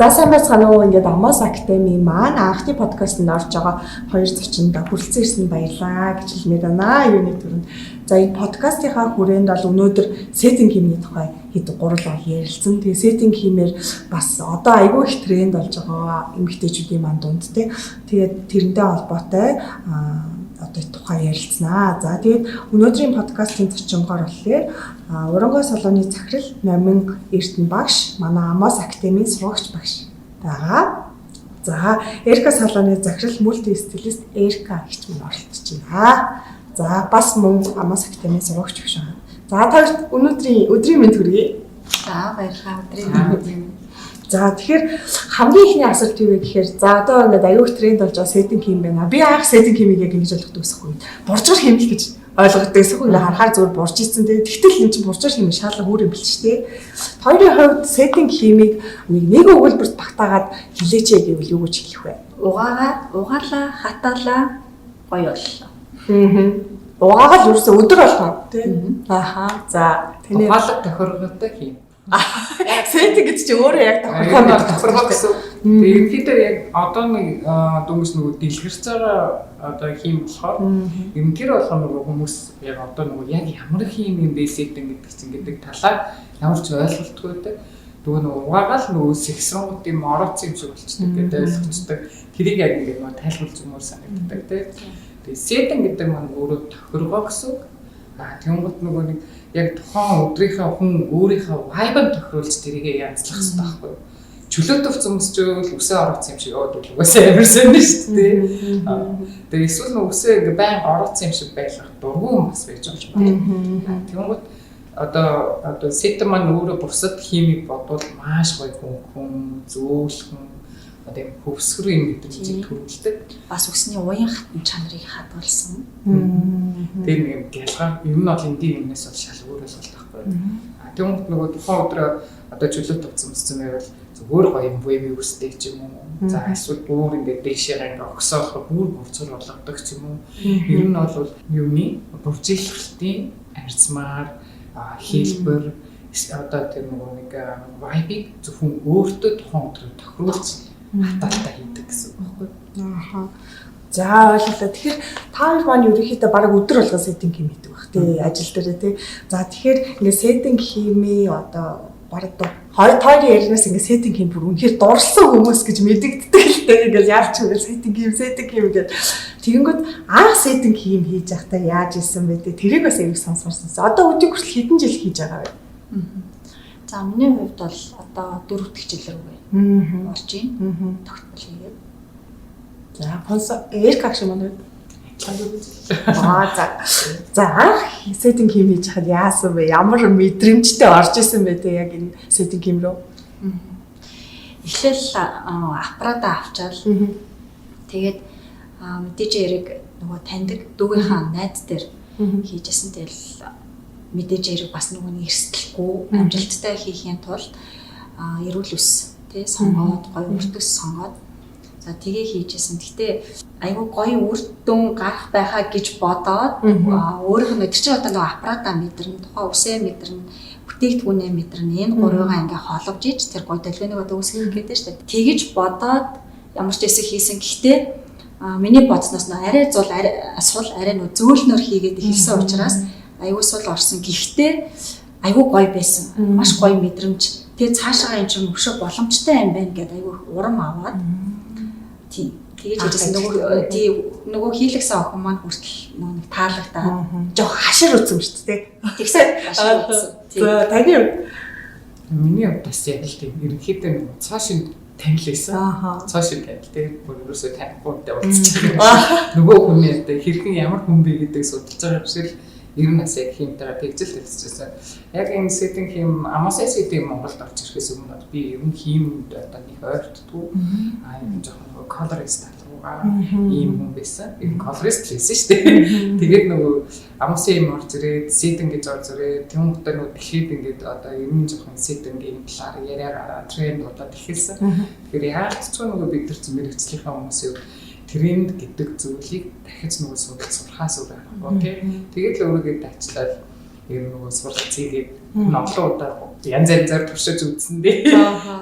За сайн байцгаана уу. Ингээд Amos Academy маань анхны подкастт орж байгаа хоёр зочинд хүрэлцэн ирсэн баярлаа гэж хэлмээр байна. Юуны төрөнд. За энэ подкастынхаа хүрээнд бол өнөөдөр сеттинг хиймний тухай хэд 3 бол ярилцсан. Тэгээ сеттинг хиймээр бас одоо айгүй их тренд болж байгаа эмэгтэйчүүдийн манд дунд тий. Тэгээд тэрнтэй холбоотой одоо тухай ярилцсанаа. За тэгээд өнөөдрийн подкастын зочингоор болохоор Урангаа салууны захирал Номин Эрдэнэ багш, манай Amos Academy сурагч багш байгаа. За Эрка салууны захирал мульти стилист Эрка гэж мөн оролцож байна. За бас мөн Amos Academy сурагч багш байгаа. За та өдрийн мэнд хүргэе. За баярлалаа өдрийн мэнд. За тэгэхээр хамгийн ихний асуулт юу вэ гэхээр за одоо ингээд аюул тренд болж байгаа сеттинг хийм байна. Би анх сеттинг хиймийг яг ингэж ойлгодог байхгүй. Буржгар хэмэл гэж ойлгодог эсвэл харахаар зүгээр бурж ийсэн. Тэгтэл энэ чинь буржгар хэмэл шаалга өөр юм бэл ч тий. Хоёрын хувьд сеттинг хиймийг нэг өгүүлбэрт багтаагаад хилээч гэвэл юу гэж хэлэх вэ? Угаалаа, хатаалаа, гоё боллоо. Угаагаад юусэн өдөр болгоо тий. Ааха. За тэний угаалга тохирготой хийм. Сеттинг гэж чи өөрөө яг тохиргоо гэсэн. Тэгээ ерөнхийдөө яг одоо нэг дүнс нөгөө дэлгэрцээр одоо хийм болохоор юм тэр болох нөгөө хүмүүс яг одоо нөгөө яг ямар хийм юм бэ сеттинг гэдэг талаар ямар ч ойлголтгүй байдаг. Нөгөө нөгөө угаагаал нөгөө сексрангууд юм ороц юм шиг болчихдог гэдэг ойлгочтой. Тэрийг яг ингэ нөгөө тайлбарлаж өгмөр санагддаг тийм. Тэгээ сеттинг гэдэг маань өөрөө тохиргоо гэсэн. Тэнгуут нөгөө нэг яг тухайн өдрийнхөө хүн өөрийнхөө vibe-ыг тохируулж тэрийгээ янзлах хэрэгтэй байхгүй юу? Чөлөөтөв цөмсчөөл үсээ орооцсон юм шиг яваад угаасаа амарсан нь шүү дээ. Тэгээ эсвэл нүсээ ингээ байн орооцсон юм шиг байлгах дургүй юм бас байж болж байна. Тэнгуут одоо сет маань өөрөө бусад химиг бодвол маш гоё хүн зөөлхөн одоо хөвсгөр юм мэдрэмжийг төрүүлдэг. Бас үсний уян хатан чанарыг хадгалсан. Тэр нэг ялгаа юм нь бол эндийн юмнаас бол шал өөр ойлголт байхгүй. Тэгмэд нөгөө тухайн өдрөө одоо чөлөөт тавцсан байвал зүгээр гоё юм вэби үстэй ч юм уу. За эсвэл бүр ингээд дэшээр ингээд огсоолох бүр бурцур болгодог ч юм уу. Ер нь бол юуны буржийлалтын арьсмаар хэлбэр одоо тэр нөгөө нэг вайбыг зөвхөн өөртөө тухайн өдрөө тохируулж хатаалтаа хийдэг гэсэн үг байхгүй. Ааха. За ойлголоо. Тэгэхээр та хоёр маань ерөнхийдөө бараг өдөр болгон сеттинг хийм хийдэг баг тий ажил дээрээ тий. За тэгэхээр ингээд сеттинг хиймээ одоо бараг хоёрын яринаас ингээд сеттинг хийм бүр үнэхээр дурлсан хүмүүс гэж мэдэгддэг л дээ. Ингээд яалч үгээр сеттинг хийм гэдэг. Тэгэнгүүт анх сеттинг хийм хийж байхдаа яаж исэн бэ тий. Тэрийг бас эвэг сонсгорсон. Одоо өдөрт хүртэл хэдэн жил хийж байгаа вэ? За миний хувьд бол одоо 4 дахь жил рүү орж ийн. Тогтмол хийгээд. За понсо Эрка гэж манай. За сеттинг хийм хийж хахад яасан бэ? Ямар мэдрэмжтэй орж исэн бэ те яг энэ сеттинг хийм рүү? Эхлээл аппарата авчаал. Тэгээд мэдээж яриг нөгөө таньдаг дүүгийнхаа найз дээр хийжсэн тэгэл мэдээж яриг бас нөгөө нэг эрсдэлгүй амжилттай хийхийн тулд эрүүл ус тий сонгоод гоё үртгс сонгоод за тгээ хийжсэн. Гэтэ айгүй гоё үр дүн гарах байхаа гэж бодоод өөрийнх нь тэр чинь одоо нөгөө аппарата мэдэрнэ, тухайн үсээ мэдэрнэ, бүтээгдэхүүнээ мэдэрнэ. Энэ гурвыгаа ингээ холбож иж тэр гоё долгионыг одоо үсгэх гэдэг шүү дээ. Тэгэж бодоод ямар ч хэсэг хийсэн. Гэхдээ миний бодсноос нөө арай зул арай нөө зөөлнөр хийгээд хэлсэн учраас айгүй сул орсон. Гэхдээ айгүй гоё байсан. Маш гоё мэдрэмж. Тэгээ цаашаа энэ чинь өшөө боломжтой юм байна гэдээ айгүй урам аваад. Тийм. Тэгэж хийжсэн нөгөө хийлгсэн охин маань хүртэл нөгөө нэг таалагдаа. Жоо хашир үтсэн шүү дээ. Тэгсэн хашир үтсэн. За таны миний хувьд бас яг л тийм ерөнхийдөө цаашид танилсан. Цаашид танил тийм бүр ерөөсөө танихгүй уулзчих. Нөгөө хүний одоо хэрхэн ямар хүн бэ гэдэг судалж байгаа шиг ер нь бас яг хиймтэй тэгжэл хэлчихсэн. Яг энэ сеттинг хийм Amos Academy Монголд орж ирэхээс өмнө би ер нь хиймд одоо нэг ойртдгүй. Энэ жоохон colorist талуугаа ийм хүн байсан. Энэ colorist байсан шүү дээ. Тэгээд нөгөө Amos Academy орж ирээд сеттинг гэж орж ирээд тэмүүхтэй нөгөө дэлхийд ингээд одоо ер нь жоохон сеттингийн талаар яриагаа тренд болоод эхэлсэн. Тэгэхээр яалтчгүй нөгөө бид нар мэрэгчлийнхаа хүмүүсийг тренд гэдэг зүйлийг дахиж нөгөө судалж сурахаас өөр аргагүй тийм. Тэгээд л өөрийгөө дайчлаад ер нь нөгөө суралцгийг ноглоо удаа янз янзаар туршиж үзсэн дээ.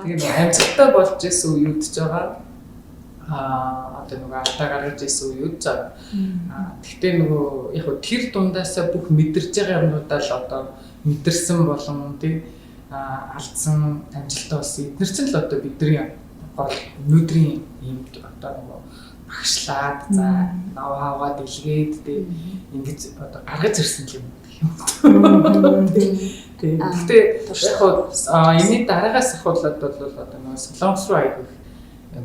Тэгээд амжилттай болж исэн үеуд ч байгаа. Одоо нөгөө алдаа гаргаж исэн үеуд ч байгаа. Гэхдээ нөгөө яг тэр дундаасаа бүх мэдэрч байгаа юмнуудаа л одоо мэдэрсэн болон тий алдсан амжилттай болсон. Эдгээр чинь л одоо бидний гол өнөөдрийн юм одоо нөгөө багшлаад за аваад илгээд тий ингэж одоо гаргаж ирсэн юм. Гэхдээ яг энэ дараагаас ахуулаад бол одоо нөгөө солонгос руу аяг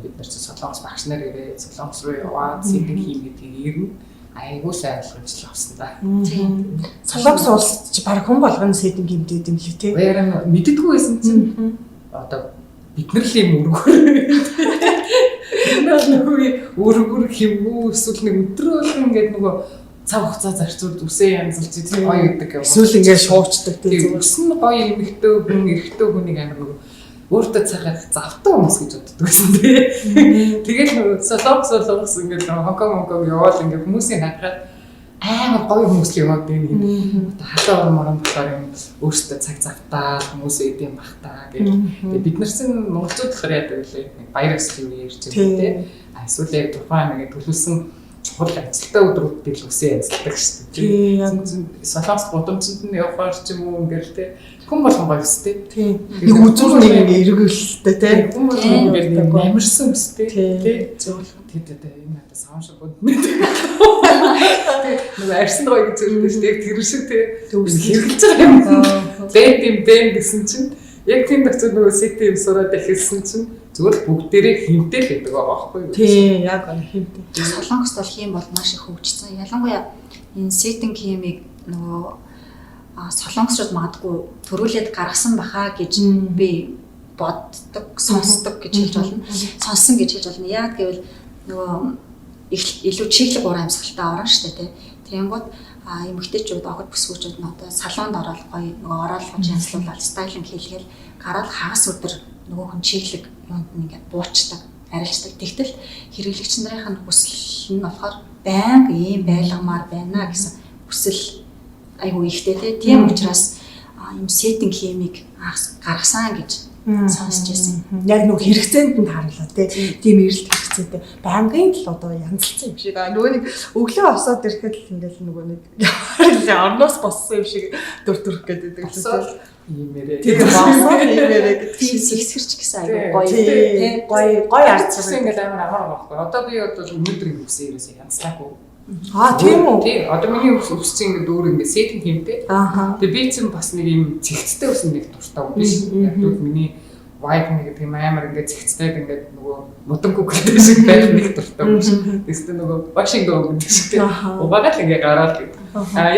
бид нар солонгос багш нар ирээ солонгос руу яваад сэдв хийм гэдгийг ер нь айгуу сайн ойлгож авсан да. Тийм. Солонгос улсад ч баг хүн болгоно сэдв гимтээд юм лээ тий. Баяраа мэддэггүй байсан чинь одоо бид нар л юм өргөр хэмүү эсвэл нэг өдрөө болгон ингээд нөгөө цаг хугацаа зарцуулж үсээ янзалж тийм гоё гэдэг юм. Эсвэл ингээд шуучдаг тийм өсөн гоё эмэгтэй хүн эрэгтэй хүнийг амар нөгөө өөртөө цагаар завтай хүмүүс гэж боддог байсан тий. Тэгэл нөгөө солонгос ингээд Хонконг яваал ингээд хүмүүсийн хахаад амар гоё хүмүүс л яваад байна гэдэг. Халаа орон болохоор юм өөртөө цаг завтаа хүмүүсээ идэм бахтаа гэх. Тэгээ бид нар чинь монголчууд болохоор яадаг лээ. Баяр ёслол үе ирж байгаа тий. Эсвэл яг тухайн нэг төлөвлөсөн чухал ажилтаа өдрүүд дээр л үсээ ажилладаг шүү дээ. Тийм яг солонгос гудамжинд нь явахаар ч юм уу ингээл тий. Хүн болгон гоё өстэй. Тийм. Нэг үзүүр нэг ингээ эргэлтэй тий. Хүн болгон ингээл нэг намирсан өстэй тий. Зөвлөх тэгээд энэ надад сауншиг бодно. Нэг арьсан гоё гэж үздэг шүү дээ. Тэр шиг тий. Хэрэглэж байгаа юм. Дэм гэсэн чинь яг тийм дагцаа нөгөө сэтэ юм сураад эхэлсэн чинь зүгээр бүгдээрээ хинтэй л гэдэг байгаа байхгүй юу? Тийм, яг хинтэй. Солонгост бол хийм бол маш их хөгжсөн. Ялангуяа энэ сеттинг хиймийг нөгөө солонгосчууд магадгүй төрүүлээд гаргасан баха гэж би боддог, сонсдог гэж хэлж болно. Сонссон гэж хэлж болно. Яг гэвэл нөгөө илүү чиглэг уран амьсгалтай орно шүү дээ, тий. Тэгэнгүүт эмэгтэйчүүд огт бүсгүүчүүд нь одоо салонд ороод гоё нөгөө оролцож янзлуулаад стайлинг хийлгээл гараад хагас өдөр нөгөө хүн чиглэг юунд нь ингээд буучдаг, арилждаг. Тэгтэл хэрэглэгч нарын хүсэл нь болохоор байнга ийм байлгамаар байна гэсэн хүсэл айгүй ихтэй тийм учраас юм сеттинг хиймийг гаргасан гэж сонсч байсан. Яг нөгөө хэрэгцээнд нь харуулаа тийм эрэлт хэрэгцээтэй. Байнгын л одоо янзлцсан юм шиг. Нөгөө нэг өглөө осоод ирэхэд л ингээл нөгөө нэг орноос боссон юм шиг дүрх гэдэг л иймэрээ. Тийм босоо иймэрээ гэдэг. Тийм сэгсгэрч гэсэн айгүй гоё гоё арцсан ингээл амар байхгүй. Одоо би одоо өнөөдрийн үсээ ерөөсөө янзлаагүй. Тийм үү? Тий. Одоо миний үсцэн ингээд өөр ингээд сеттинг хиймтэй. Тэгээ би чинь бас нэг юм цэгцтэй үсэн нэг дуртай биш. Яг л миний vibe нэг тийм амар ингээд цэгцтэй ингээд нөгөө модонгүй гэдэг шиг байх нэг дуртай биш. Тэстэй нөгөө Вашингтон гэдэг шиг тийм. Угаагаад л ингээд гараад гэдэг.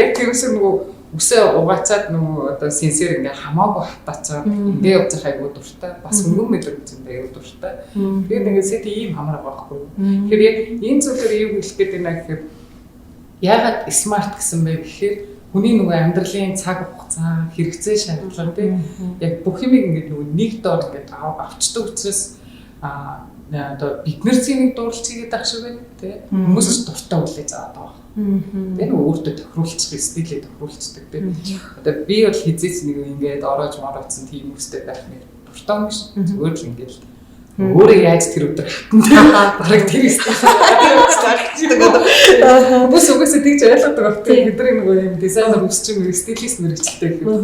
Яг тэрөөсөө нөгөө үсээ угаацаад нөгөө одоо сенсер ингээд хамаагүй хатаачаад ингээд явж байгаа айгуу дуртай. Бас хөнгөн мэдрэмжтэй айгуу дуртай. Тэгээд ингээд сет ийм хамаар байхгүй. Тэгэхээр яг энэ зүйлээр юу хэлэх гээд байна гэхээр яагаад смарт гэсэн бэ гэхээр хүний нөгөө амьдралын цаг хугацаа хэрэгцээ шаардлага тийм яг бүх юмыг ингээд нөгөө нэг доор ингээд авчдаг учраас одоо бид нар зэнийг дуурлж хийгээд ах шиг байна тийм хүмүүс ч дуртай үлээж аваад байгаа. Тэгээ нөгөө өөртөө тохируулчих стилээ тохируулцдаг тийм. Одоо би бол хизээч нэг ингээд ороож мороодсон тийм үстэй байх нэг дуртай юм биш. Зүгээр л ингээд өөрөө яаж тэр өдөр хатан бараг тэр бус угаасаа тэгж ойлгодог автай бидний нөгөө юм дизайнер үсч юм стилист мэрэгчлээ гэх юм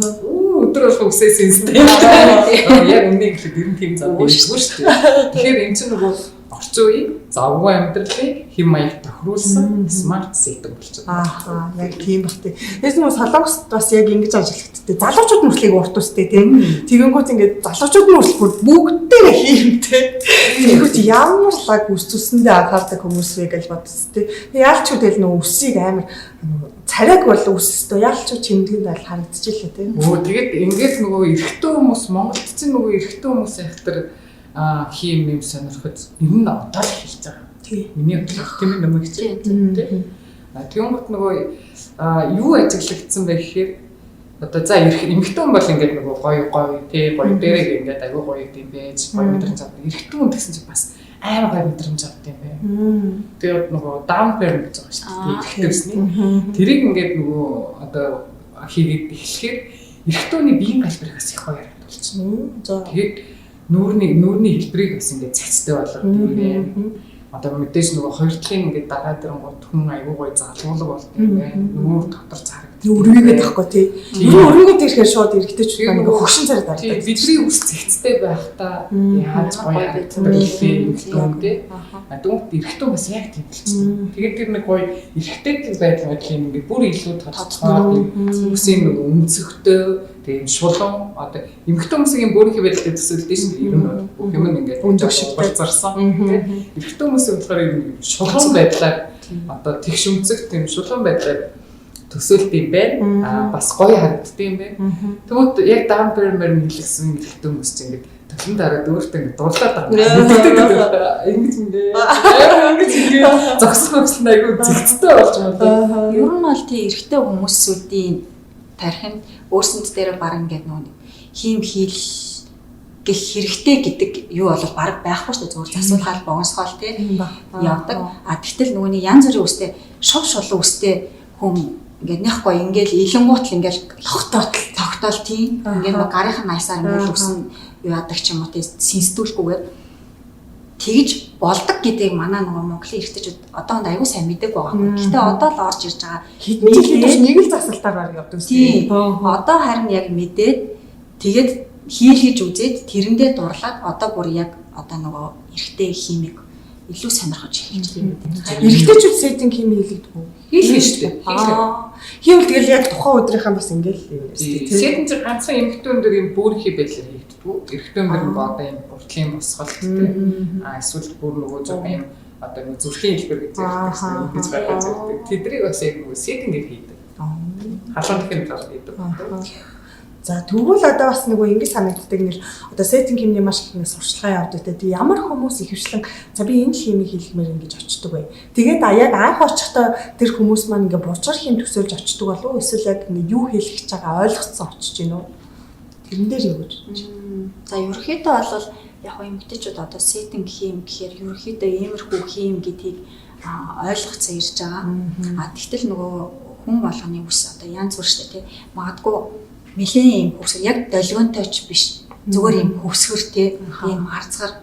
өдөр болох үсээ сенстэй яг үнийг л тэр тийм зам bijгүй шүү дээ. Тэгэхээр энэ чинь нөгөө орчин үеийг завгүй амьдралыг хэм маяг тохируулсан смарт сеттинг болчиход. Яг тийм бах тий. Тэгээс нөгөө солонгост бас яг ингэж ажиглагдтыг залуучууд нүрслийг урт устэй тийм. Тэгэнгүүт ингээд залуучууд нүрслүүд бүгдээ хиймтэй. Тэгэнгүүт ямар лаг үсцүүлсэндээ анхаардаг хүмүүс вэ гэж бодсон тий. Яалч үдэл нөгөө үсийг амар царайг бол үсэстөө яалч чимдэгэнд аль харагдчихлээ тий. Тэгээд ингээд нөгөө эрэгтэй хүмүүс Монголд чинь нөгөө эрэгтэй хүмүүс ахтар хийм юм сонирхож энэ нь одоо л хэлж байгаа. Тийм. Миний бодлоор тийм юм гэж тийм. Тэгмэт нөгөө юу ажиглагдсан бэ гэхээр одоо за эмэгтэй хүн бол ингээд нөгөө гоё тий гоё дээрээ ингээд аягүй гоё юм байж гоё мэдрэмж авдаг. Эрэгтэй хүн гэсэн чинь бас амар гоё мэдрэмж авдаг юм байна. Тэгээд нөгөө даун парент гэж байгаа шүү дээ. Эрэгтэй хүсний. Тэрийг ингээд нөгөө одоо хийгээд эхлэхээр эрэгтөөний биеийн галбиргаас их гоё харагдав болчихсон. Тэгээд нүүрний хэлбэрийг бас ингээд цацтай болгоод юм байна. Одоо мэдээж нөгөө хоёр талын ингээд дараа дэрнгууд хүн аюу гой залгуулга болт юм байна. Нүүр дотор зарагддаг. Өргөгээд байхгүй тий. Өргөгээд ирэхээр шууд эргэжтэй нэг хөгшин царай дардаг. Бидний үс цэгцтэй байхдаа яаж гоё харагддаг юм тий. Дүнт эрэгтэн бас яг тийм болчихсон. Тэгээд тэр нэг гоё эрэгтэй байдал юм ингээд бүр илүү тодорхой үсийн нөгөө өнцөгтэй тийм шулуун одоо эмэгтэй хүмүүсийн бүрийн байдлыг төсөөлдөг шин ер нь бүх юм ингээд болцорсон тийм эрэгтэй хүмүүсийн болохоор ер нь шулуун байдлаар одоо тэгш өнцөг тийм шулуун байдлаар төсөөлт юм байна. Бас гоё харагддаг юм байна. Тэгвэл яг даунбермер нийлсэн эрэгтэй хүмүүс чинь ингээд төлөв дараад өөртөө ингээд дурлаад байгаа. Ингэж ингээд зогсохсон айгүй зэгцтэй болж байна. Ер нь бол тий эрэгтэй хүмүүсүүдийн тархинд өөрсөнд дээр баг ингээд нөө хийм хийл гэх хэрэгтэй гэдэг юу бол баг байхгүй шүү дээ. Зүгээр засуулгаал богоносгоол тий явдаг. Тэгтэл нөгөөний янз бүрийн үстэй шов шулуу үстэй хүм ингээд нэхгүй ингээд илэнгуутл ингээд тогтоол тийм ингээд нэг гарынхан найсаар ингээд үсэн яадаг ч юм уу тий синстүүлгүйгээр тэгж болдог гэдгийг манай нөгөө Монголын эрэгтэйчүүд одоонд аягүй сайн мэддэг байгаа юм. Гэтэ одоо л орж ирж байгаа. Хэдэн жилийн нэг л засалтаар баг явдаг тийм. Одоо харин яг мэдээд тэгээд хийлгэж үзээд тэрэндээ дурлаад одоо бүр яг одоо нөгөө эрэгтэй химиг илүү сонирхож эхэлж байна. Эрэгтэйчүүд сэтинг хими хийлгдэг үү? Хийлгэн шүү дээ. Хийвэл тэгэл яг тухайн өдрийнхаа бас ингээл юм шүү дээ. Сэтэн чинь ганцхан эмэгтэйн дээр юм бүрхий байдлаар хийгддэг. Эрэгтэйн дээр нь одоо юм буртлын босголттэй. Эсвэл бүр нөгөө зөв юм одоо нэг зүрхийн хэлбэр гэж ярьдаг. Ингэж байгаа зэрэг. Тэдрийг бас яг нөгөө сэтингээр хийдэг. Халуун дахин тал хийдэг. За тэгвэл одоо бас нөгөө ингэ санагддаг нэр одоо сеттинг химний маш их нэг сурчлагаа явдаг те. Ямар хүмүүс ихэвчлэн за би энэ химийг хийлгмээр ингэж очдөг бай. Тэгээд яг анх очихдоо тэр хүмүүс маань ингээ бужар хим төсөөлж очдөг болов уу эсвэл яг ингээ юу хийлгэж байгаа ойлгоцсон очиж гин үү? Тэрэн дээр юу гэж бодож байна? За ерөнхийдөө бол яг эмэгтэйчүүд одоо сеттинг хим гэхээр ерөнхийдөө иймэрхүү хим гэдгийг ойлгоцсон ирж байгаа. Тэгтэл нөгөө хүн болгоны үс одоо янз бүр штэ тий. Магадгүй нэлээд юм хөвсгөр яг долгионтой ч биш зүгээр юм хөвсгөртэй юм харцгаар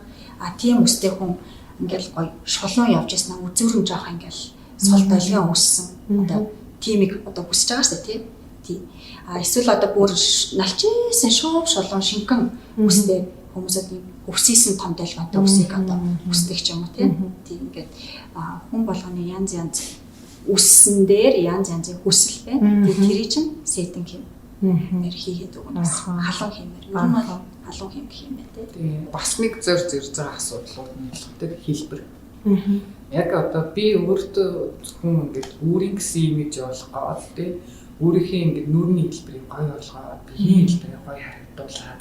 тийм үстэй хүн ингээл гоё шулуун явж яснаа үзүүрэн жоох ингээл сул долгион үссэн одоо тиймийг одоо хүсэж байгаа шүү дээ тий эсвэл одоо бүр налчээсэн шуув шулуун шингэн үстэй хүмүүсүүд өвсийсэн том долгионтой үсийг одоо хүсдэг ч юм уу тий ингээд хүн болгоны янз үссэн дээр янз янзын хүсэл байна тэрий чинь сеттинг хим нэр хийгээд өгнө. Халуун хэмээр. Ер нь бол халуун хэм гэх юм байна тий. Бас нэг зөрж ирж байгаа асуудлууд нь хэлдэг хэлбэр. Яг одоо би өөртөө зөвхөн ингээд үүрийн гэсэн имиж болгоод тий. Өөрийнхөө ингээд нүрийн хэлбэрийг гоё болгоод, биеийн хэлбэрийг гоё харагдуулаад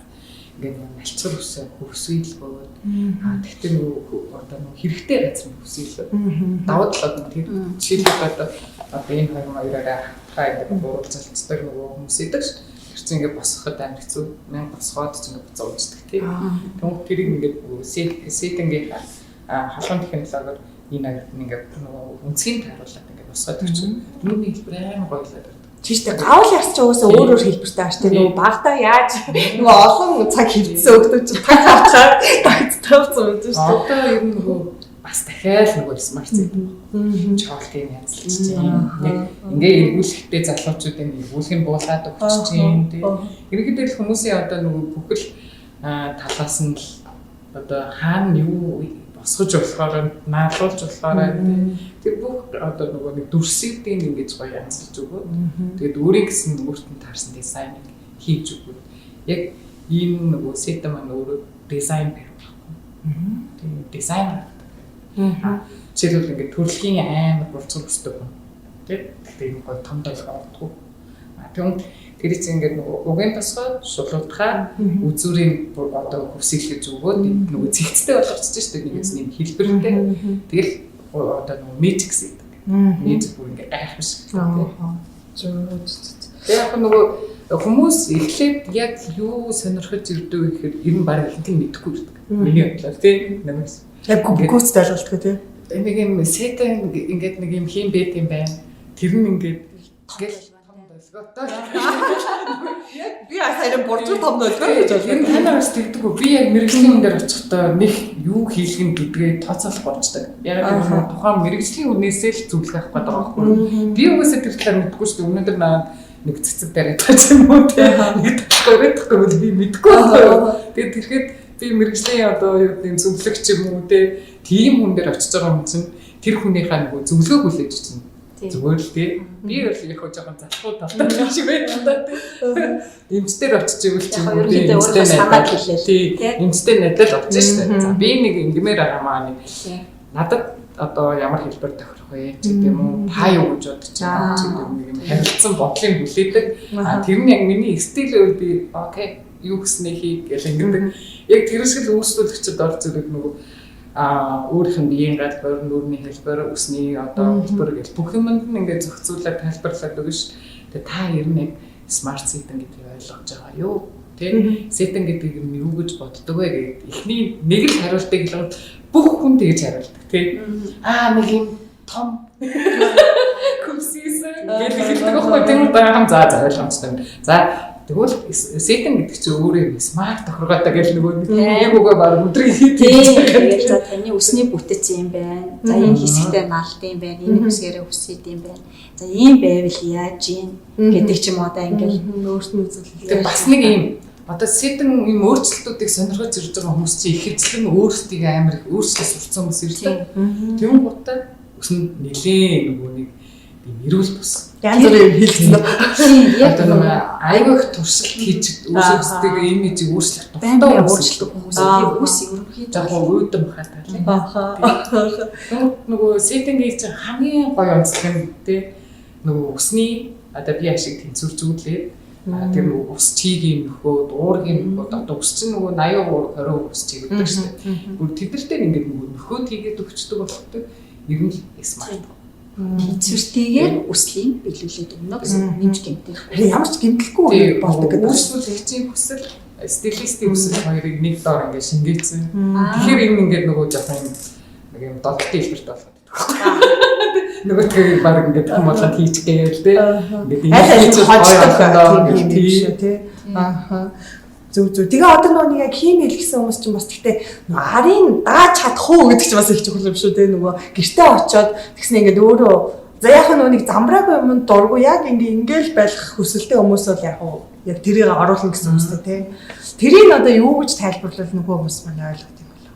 ингээд налцгар үсээ хөвсгөлгөөд тэгтээ нөгөө одоо нөгөө хэрэгтэй газар хүсэл даваад л одоо тэр жишээлбэл одоо энэ хоёроо хайдаг бууруулцалцдаг нөгөө хүмүүс идэг ш. Тэр чинь ингээд босгоход амар хэцүү. Мянга босгоод ч ингээд буцаа уучдаг тий. Тэгвэл тэрийг ингээд сеттингийн халуун технологиор энэ ингээд нөгөө үнцгийн тааруулаад ингээд босгоод ирчих. Нүрийн хэлбэр амар гоёлаад Тийштэй гавл яс ч угаасаа өөр хэлбэртэй ааш тийм нөгөө багтаа яаж нөгөө олон цаг хөвцсөн өгдөг чи таг авчаад тавцсан үү шүү дээ. Одоо ер нь нөгөө бас дахиад нөгөө смарт зэт чоолтын янзлж байна. Ингээ эргүүлэхдээ залуучуудын эргүүлэхин буулгаад өгч чинь тийм. Ерөнхийдөө хүмүүсийн одоо нөгөө бүхэл талаас нь л одоо хаана юу босгож болохоор наалуулж болохоор тэр бүх одоо нөгөө нэг дүрсүүдийн ингэж гоё янзлж өгөөд тэгээд өөрийн гэсэн өөрт нь таарсан дизайныг хийж өгөөд яг энэ нөгөө сеттем маань өөрөө дизайн барих. Тэгээд дизайн жишээлбэл ингээд төрөлхийн амар бурцгал өсдөг юм. Тэгээд гоё том долгоодгүй. Тэгвэл тэр чинь ингээд нөгөө угийн тосгоо шулуутахаар үзүүрийн одоо хүсэлгэж өгөөд нөгөө цэгцтэй болгочихж шүү дээ нэгээс нэм хэлбэртэй. Тэгэл одоо нөгөө мэжикс гэдэг. Мэжик бүр ингээд гайхамшиг тийм. Яг нөгөө хүмүүс эхлээд яг юу сонирхож ирдэг гэхээр ер нь баг ихэнх нь мэдэхгүй ирдэг. Миний бодлоор тийм нэмээс. Яг гүгөөц дайлуулдаг тийм. Нэг юм сэтэн ингээд нэг юм хийм бэт юм байна. Тэр нь ингээд долгоотой. Би саяхан боржуу том долгоо гэж Энэ танаас тэгдэг үү? Би яг мэрэгжлийн хүн дээр очихдоо нэг юу хийх юм гэдгээ тооцоолох болчдаг. Яг энэ тухайн мэрэгжлийн үнээсээ л зөвлөх авах гэдэг байхгүй юу? Би угаасаа тэр талаар мэдгүй шүү дээ. Өнөөдөр нэг цэцэг дээр тааж юм уу те. Нэг талхайрахгүй би мэдгүй байна. Тэгээд тэгэхэд би мэрэгжлийн одоо юу гэдэг зөвлөгч юм уу те. Тийм хүн дээр очиж байгаа хүн чинь тэр хүнийхээ нэг зөвлөгөө хүлээж чинь зүгээр л тий. Би бол яг хоо жоохон залхуу талтай шиг байна да тий. Эмчтэр очиж ивэл ч юм уу тий. Эмчтэй санаад хэлээ. Тий. Эмчтэй надад очиж штэ. За би нэг ингэмээр байгаа маа нэг. Надад одоо ямар хэлбэр тохирох вэ гэдэг юм уу? Пай өгж бодож байгаа ч гэдэг юм харилцсан бодлыг хүлээдэг. Тэр нь яг миний стилээр би окей юу гэснээ хий гэж ингэдэг. Яг тэр шиг л үүсгүүлэгчд орж ирэх нөгөө өөрийнх нь биеийн галбар, нүрийн хэлбэр, үсний одоо хэлбэр гэж бүх юмд нь ингээд зохицуулаад тайлбарлаад өгнө шүү дээ. Та ер нь яг смарт сеттинг гэдгийг ойлгож байгаа юу? Тэ? Сеттинг гэдэг нь юу гэж боддог вэ гэдэг эхний нэг л хариултыг л бүх хүн тэгж хариулдаг, тэ? Нэг юм том күссэн гэдэг хэлдэг байхгүй тийм байгаа юм за ойлгомжтой. За тэгвэл сеттинг гэдэг чинь өөрөө смарт тохиргоотой гэж нөгөө тайгуугаа баг өдрийг тэгээд за таны өсний бүтэц юм байна. За энэ хэсэгтээ налд юм байна. Энэ хэсгээрээ өсөд юм байна. За ийм байвал яаж юм гэдэг ч юм одоо ингээл өөртөө үзүүлэлээ. Тэгээд бас нэг юм одоо сеттинг юм өөрчлөлтүүдийг сонирхож ирж байгаа хүмүүс чинь ихэвчлэн өөрсдийг амар их өөрчлөлт сурцсан хүмүүс ирлээ. Тэгүн гутаа өснө нэлээ нөгөө нэг эрүүл бус. Янз бүрийн хэлсэн. Яг нэг айгүй их туршилт хийж үүсгэдэг имижийг өөрчлөх тухтай өөрчлөлт хүмүүсийн үс ерөнхийдөө жоохон үүдэн бахатай. Нөгөө сеттингийг чинь хамгийн гоё онцлог юм тий. Нөгөө усны одоо би ашиг тэнцвэржүүлээд тэр нөгөө ус чигийн нөхөө, дуургийн нөхөө одоо ус чинь нөгөө 80 20 ус чиг гэдэг шүү дээ. Гүр тэдэртэй ингээд нөгөө нөхөө тийгээд өгчдөг болохтой. Ер нь смарт тэнцвэртэйгээр үслийн биелүүлээд өгнө гэсэн нэмж гэмтэх. Ямар ч гэмтэлгүй болдог гэдэг. Үйлчлүүлэгчийн хүсэл, стилистийн хүсэл хоёрыг нэг доор ингээд шингээсэн. Тэгэхээр энэ ингээд нөгөө жоохон нэг юм долттой хэлбэрт болгоод байдаг. Нөгөө тэр баг ингээд том болгоод хийчихгээл тэ. Ингээд энэ хийж хождог юм шүү тий. Зүг. Тэгээ одоо нөгөө яг хим хэлсэн хүмүүс чинь бас гэхдээ арын дааж чадах уу гэдэг чинь бас их чухал юм шүү те нөгөө гэртээ очиод тэгснэ ингээд өөрөө за яг нэг замбраагүй юмд дургу яг ингээл байх хүсэлтэй хүмүүс бол яг тэрийг оруулна гэсэн үстэй те. Тэрийг одоо юу гэж тайлбарлавал нөгөө хүмүүс маань ойлгох юм болов.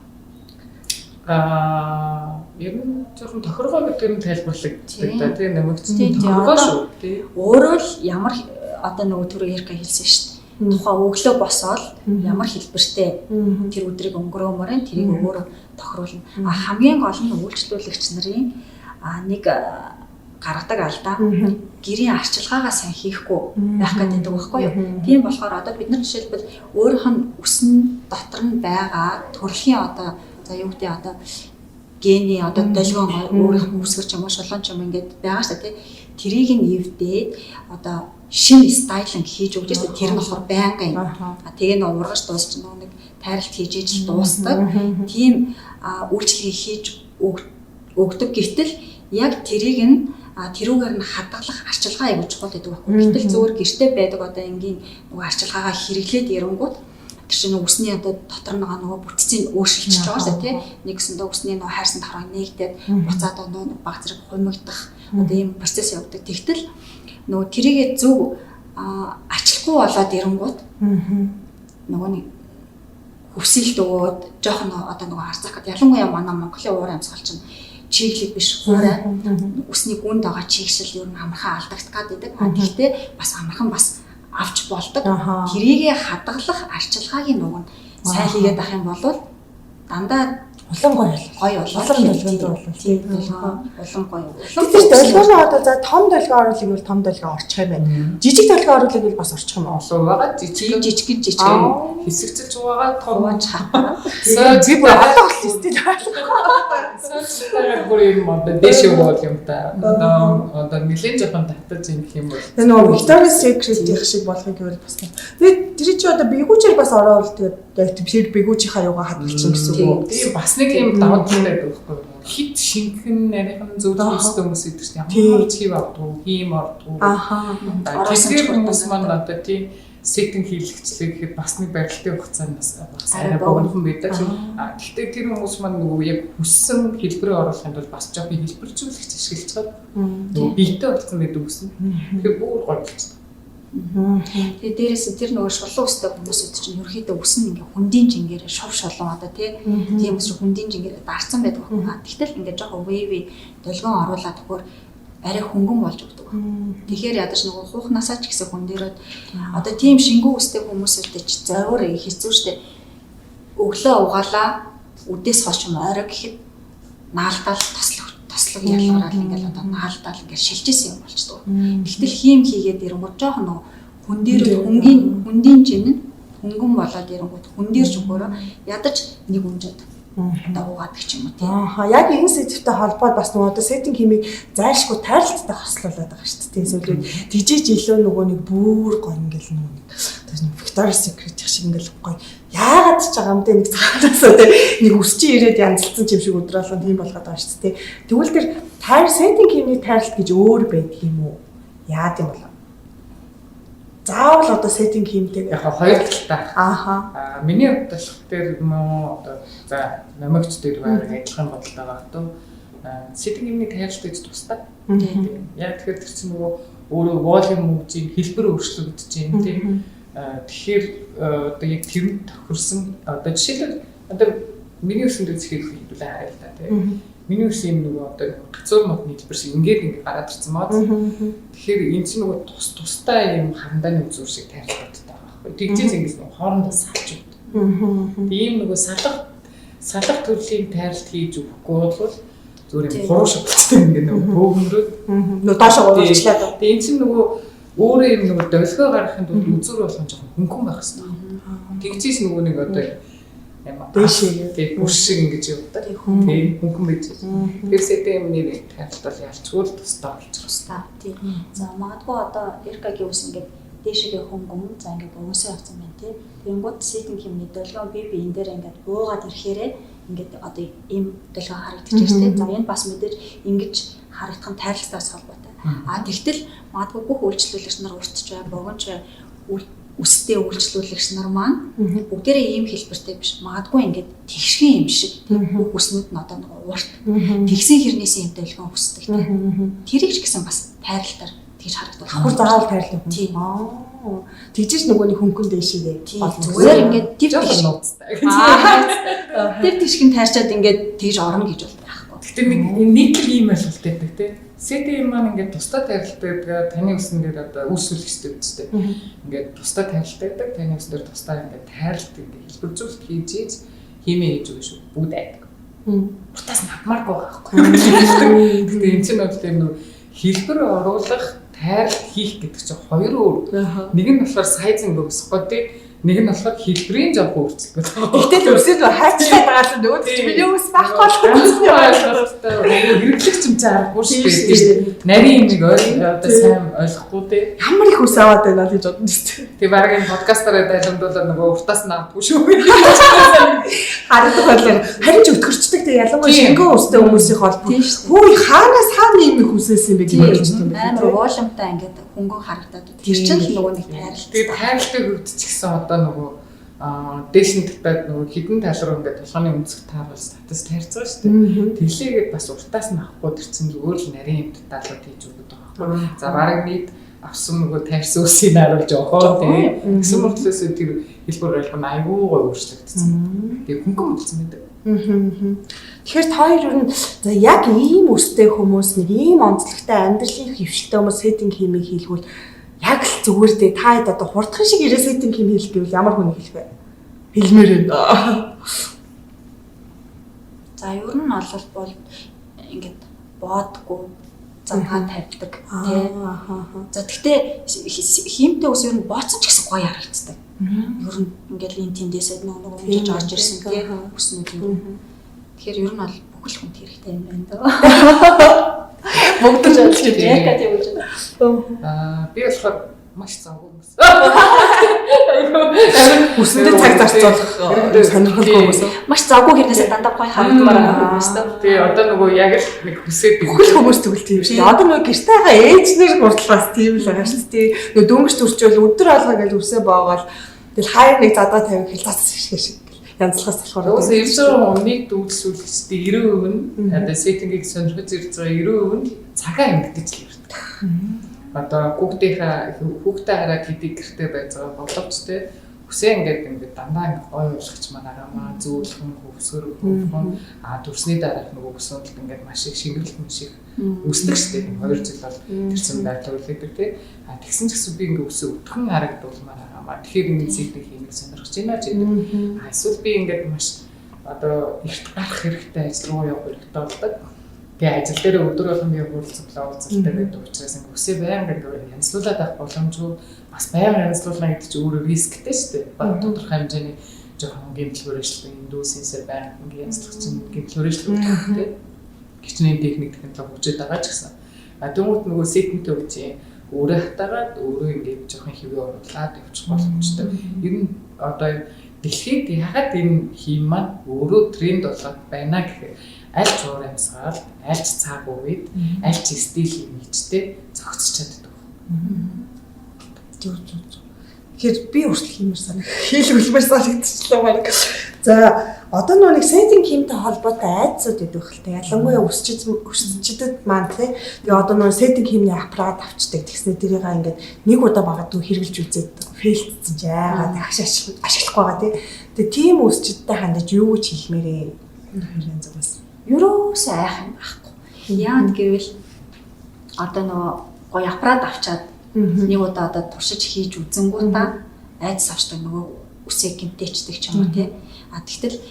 Ер нь жоохон тохиргоо гэдэг нь тайлбарлагддаг да те нэмэгдсэн тохиргоо шүү те. Өөрөө л ямар одоо нөгөө түрүү ярка хэлсэн шүү дээ. Тухайн өглөө босоод ямар хэлбэртэй тэр өдрийг өнгөрөөмөр тэрийг өөрөө тохируулна. Хамгийн гол нь үйлчлүүлэгч нарын нэг гаргадаг алдаа гэрийн арчилгаагаа сайн хийхгүй байх гэдэг байхгүй юу. Тийм болохоор одоо бид нар жишээлбэл өөрийнх нь үсэн дотор нь байгаа төрөлхийн одоо за юу гэдэг одоо гений одоо долгион өөрийнх нь үсгэрч юм уу шулуунч юм ингээд байгаа шүү дээ. Тэрийг нь эвдээд одоо шинэ стайлинг хийж өгч байгаа. Тэр нь болохоор байнгын юм. Тэгээ нэг ургаж дуусч нэг тайралт хийж ижил дуустдаг. Тийм үйлчлэгийг хийж өгдөг. Гэтэл яг тэрийг нь тэрүүгээр нь хадгалах арчилгаа аягүй чухал гэдэг байхгүй. Гэтэл зөвөр гэртээ байдаг одоо энгийн нөгөө арчилгаагаа хэрэглээд ирэнгүүт тэр чинь үсний одоо дотор нөгөө бүтцийг өөрчилж байгаа шүү дээ. Нэгсэндээ үсний нөгөө хайрсан тархаг нэгдээд буцаад нөгөө баг зэрэг хумигдах одоо ийм процесс явагддаг. Тэгтэл нөгөө тэрийгээ зөв ачлахгүй болоод ирэнгүүт нөгөө нэг хүсэлт өгөөд жоохон одоо нөгөө харцах гэдэг ялангуяа манай Монголын уур амьсгал чинь чиглэг биш хуурай үсний гүнд байгаа чигшил ер нь амархан алдагдах гэдэг. Гэхдээ бас амархан бас авч болдог. Тэрийгээ хадгалах арчилгаагийн нөгөө сайн хийгээд авах юм бол дандаа улам гоё улам долгинд бол тийм улам гоё. Тэгэхээр долгиороо одоо за том долгио оруулах бол том долгио орчих юм байна. Жижиг долгио оруулах бол бас орчих юм олон байгаа. Жижиг хэсэгцэлж байгаа том чаа. Зөв одоо л стил Сүүл бүр юм одоо дэшээ бол юм та. Одоо нэлээд жоохон татаж юм гэх юм бол. Тэгээ нөгөө Victoria's Secret их шиг болохыг гэвэл бас. Тэгээд тэр чи одоо бигүүчээр бас ороод тэгээд яг тэр бигүүчийнхаа юугаа хадгалчихсан гэсэн үг. Тийм бас нэг юм давуу тал байдаг байхгүй юу? хит шинхэн нарийнхан зөвлөсөн хүмүүс идэг чинь ямар чив авдаг, хийм авдаг. Аха. Тэгэхээр хүмүүс маань одоо тийм сэтэн хийлэгчлээ гэхэд бас нэг барилтын хугацаанд бас арай богинохон байдаг. Гэхдээ тэр хүмүүс маань нөгөө яг хүссэн хэлбэрээ оруулахын тулд бас жоохон хэлбэржүүлэгч ашиглаж байгаа. Нөгөө биетэй болсон гэдэг үгсэн. Тэгэхээр бүр гоё болчихсон. Тэгээ дээрээс тэр нөгөө шулуун өстэй хүмүүсүүд чинь ерөөхдөө үсэн ингээ хүндийн жингээр шов шолон одоо тийм үс хүндийн жингээр дарцсан байдаг байна. Тэгтэл ингээ жоохон вэви долгион оруулаад өгөхөөр арай хөнгөн болж өгдөг. Тэгэхээр ядаж нөгөө хуухнасаа ч гэсэн хүн дээрээ одоо тийм шингүү үстэй хүмүүстэй ч зовир хэцүү штэ. Өглөө угаалаа үдээс хойш юм орой гэхэд наалдаал тослог ялгараад ингээл одоо наалдаал ингээл шилжсэн юм болчдөг. Гэтэл хийм хийгээд ирэнгүүт жоохон нөгөө хүн дээр хүндийн жин хөнгөн болоод ирэнгүүт хүн дээр ч өгөөрөө ядаж нэг үнжээд дагуугаад гэх юм уу тийм. Яг энэ сэдвтэй холбоод бас нөгөө одоо сеттинг химиг зайлшгүй тайралттай хослуулаад байгаа шүү дээ. Сүүлд дижиж илүү нөгөө нэг бүр гоё ингээл нөгөө Victoria's Secret шиг ингээл гоё. Яагаад ч байгаа юм те нэг цагаатасаа те нэг өсчи ирээд янзлцсан юм шиг өдрөөлөн тийм болгоод байгаа шүү дээ. Тэгвэл тэр тайр сеттинг химиг тайралт гэж өөр байдаг юм уу? Яад юм болов? Заавал одоо сеттинг хиймтэй яг хоёр талтай. Ааха. Миний хувьд болох дээр мөн одоо за намайгч дээр байр адилхан бодолтой байгаа тоо. Сеттинг хиймний тайрлт гэж тустай. Яг тэгэхээр тэр чинь нөгөө өөрөө волюм мөгжийн хэлбэр өөрчлөгдөж байна тийм. Тэгэхээр одоо яг тэрэнд тохирсон одоо жишээлбэл одоо миний үсэнд үзэхээр хэлбэлээ харъя л да тийм. Миний үсэн нөгөө одоо гацуур модны хэлбэр шиг ингээд гараад ирсэн мод. Тэгэхээр энэ чинь нөгөө тустай юм хандааны үзүүр шиг тайрлагддаг байгаа байхгүй. Тэгжээс ингэж нөгөө хоорондоо салж өгдөг. Тийм нөгөө салах төрлийн тайрлт хийж өгөхгүй бол зүгээр юм хуруу шаталцдаг ингээд нөгөө хөөгмөрөө нөгөө доошоо уурчлаад. Тэгээ энэ чинь нөгөө өөрөө юм нөгөө долгио гаргахын тулд үзүүр болгон жоохон хөнгөн байх хэрэгтэй. Тэгжээс нөгөө нэг одоо дэшээ бүр шиг ингэж явдаг. Тийм хөнгөн байж. Тэр сэтэм нэр тайлбар бол ялчгүй л тустай болчихсон. Тийм. За магадгүй одоо Эркагийн ус ингээд дээшээ хөнгөн за ингээд өмсөө явсан байна тий. Тэнгууд сэтинг хэмний долгион би энэ дээр ингээд буугаад ирэхээрээ ингээд одоо ийм долгион харагдчих шүү дээ. За энэ бас мэдээж ингэж харагдах нь тайралтаас холбоотой. Тэгтэл магадгүй бүх үйлчлүүлэгч нар уртч бай, богоч бай үстэй үйлчлүүлэгч нар маань бүгдээрээ ийм хэлбэртэй биш. Магадгүй ингээд тэгшхэн юм шиг бүх үснүүд нь одоо нэг уурт тэгсэн хэрнээс юм долгион хүсдэг тийм. Тэрийг ч гэсэн бас тайралтаар тэгж харагдвал хавар заавал тайрлах юм. Тийм. Тэгжиж нөгөө нэг хөнгөн дэшээ зүгээр ингээд тэр нууцтай. Тэр тэгшхэн тайрчаад ингээд тэгж орно гэж бол байхгүй. Гэтэ нэг л ийм ойлголттой байдаг тийм. Сэтэм маань ингээд тустай тайралтай байдаг. Таны үсэн дээр одоо үйлчлүүлэгчтэй үстэй. Ингээд тустай тайралтай байдаг. Таны үсэн дээр тустай ингээд тайралт ингээд хэлбэрзүүлэлт хийж хиймээ хийж өгнө шүү. Бүгд айдаг. Бутаас надмааргүй байгаа байхгүй. Гэтэ энэ чинь бол тийм нөө хэлбэр оруулах, тайралт хийх гэдэг чинь хоёр өөр. Нэг нь болохоор сайзинг өгсөхгүй тийм. Нэг нь болохоор хэлбэрийн жоох өөрчлөлт байна. Гэтэл үсэд хайцлаад байгаа л нөгөө чинь миний ус байхгүй болохгүй. Хэрэглэгч юм чарахгүй шүү дээ. Нарийн нэг одоо сайн ойлгохгүй тий. Ямар их ус аваад байна л гэж бодсон шүү дээ. Тэг баг энэ подкастаараа дайландуулаад нөгөө уртаас нь авдаггүй шүү. Харагдах байлаа. Харин ч өтгөрчдөг тий ялангуяа шингэн устай хүмүүсийн холбоо. Хөөе хаанаас хаана ийм их үсээс юм бэ гэж бодчихсон юм байна. Амар ууламтай ингээд хөнгөн харагдаад. Тэр чинь л нөгөө нэг тайралт. Тэгээд тайралтыг өвдчихсэн одоо нөгөө дээшин талбайд нөгөө хідэн тал руу ингээд толгойн өнцөг тааруул статус тайрцгаа шүү дээ. Тэглээгээд бас уртаас нь авахгүй тэрсэн зүгээр л нарийн юм талууд хийж өгöd байгаа. За бараг нийт авсан нөгөө тайрсан үсийг харуулж өгөө тий. Гэсэн мөртлөөс тэр хэлбэр ойлгоно айгүй гоё өөрчлөгдсөн. Тэгээ хөнгөн болсон байдаг. Тэгэхээр та хоёр ер нь за яг ийм өстэй хүмүүс нэг ийм онцлогтой амьдралын хөвшилтэй хүмүүс сеттинг химиг хийлгүүл яг л зүгээр дээ та хэд одоо хурдхан шиг ирээ сеттинг хим хийх гэвэл ямар хүн хэлэх вэ? Хэлмээр байна. За ер нь бол ингээд боодгүй замгаа тавьдаг тий. За тэгтээ химтэй ус ер нь бооцсон ч гэсэн гоё харагддаг. Ер нь ингээд энэ тэндээсээ нөгөө ингэж орж ирсэн тий үснүүд юм. Тэгэхээр ер нь бол бүхэл хүнд хэрэгтэй юм байна даа. Мөгдөж ажиллаж яа гэдэг юм бэ? Би болохоор маш завгүй хүмүүс. Үсэндээ цаг зарцуулах сонирхолтой хүмүүс. Маш завгүй хэрнээсээ дандаа гоё харагдмаар байгаа юм шүү дээ. Тэгээ одоо нөгөө яг л нэг хүсээд бүхэл хүмүүс тэгвэл тийм шүү дээ. Одоо нөгөө гэртээ байгаа ээжнэр хүртэл бас тийм л байгаа шүү дээ. Нөгөө дөнгөж төрчөөл өдөр алга гэж үсээ боогоол тэгэл хайр нэг задаа тавих хэл цаас шиг янзлахаас болохоор. Уус ерөөсөө өмнөд дүүдлүүлэхдээ 90% нь одоо сеттингийг сонирхож ирж байгаа 90% нь цагаа амьдгаж л ирдэг. Одоо хүүхдээ хараад хэдий гэртээ байж байгаа боловч те хүсээ ингээд дандаа гой болгоч манаагаа зөөлхөн хөвсгөр хөвхөн төрсний дараах нөгөө өсөнд ингээд маш их шингэрлэх юм шиг үсдэг штеп 2 жил бол тэрсэн байдлаар үлээдэг те тэгсэн ч гэсэн би ингээд өсөө өтгөн харагдуулмаар байгаа. Тэгэхээр энэ зэдийг хийх сонирхож байна ч гэдэг. Эсвэл би ингээд маш одоо ихт гарах хэрэгтэй ажил руу явуулдаг. Тэгээ ажил дээр өдөр болгон би хуралцлаа уулзалтай байдаг учраас ингээд өсөө байнга янзлуулаад авах боломжгүй бас байнга янзлуулна гэдэг чинь өөрөө рисктэй шүү дээ. Баг тодорхой хэмжээний жоохон гэмтэл хөрөжлөө индүүсээр байнга ингээд янзлах чинь гэмтэл хөрөжлөө үүрэгтэй. Гичнээн техник технологи хөгжөөд байгаа ч гэсэн. Дөнгөт нөгөө сетэнтэй үуч өөрөө хатагаад өөрөө ингээд жоохон хэвээ оруулаад явчих боломжтой. Ер нь одоо дэлхийд ягаад энэ хийм маань өөрөө тренд болоод байна гэхээр аль ч уур амьсгал, аль ч цаг үед, аль ч стил имижтэй зохицож чаддаг. Тэгэхээр би хүртэл хиймээр санаг хийлгүүлмээр санагдчихлаа баг. За одоо нэг сеттинг хиймтэй холбоотой айдсууд идэх хэлтэй. Ялангуяа өсчидэд маань тий. Тэгээ одоо нэг сеттинг хиймний аппарат авчдаг. Тэгснэ тэрийг ингээд нэг удаа багадгүй хэрэгжилж үзээд фейлдсэн ч яагаад ашиглахгүй байгаа тий. Тэгээ тийм өсчидтэй хандаж юу гэж хэлмээрээ хэрхэн зүгээс. Юурээс айх юм байхгүй. Яагаад гэвэл одоо нөгөө гоё аппарат авчаад нэг удаа одоо туршиж хийж үзэнгүүтээ айдас авчдаг нөгөө үсээ гимтээчдэг ч юм уу тий. Тэгтэл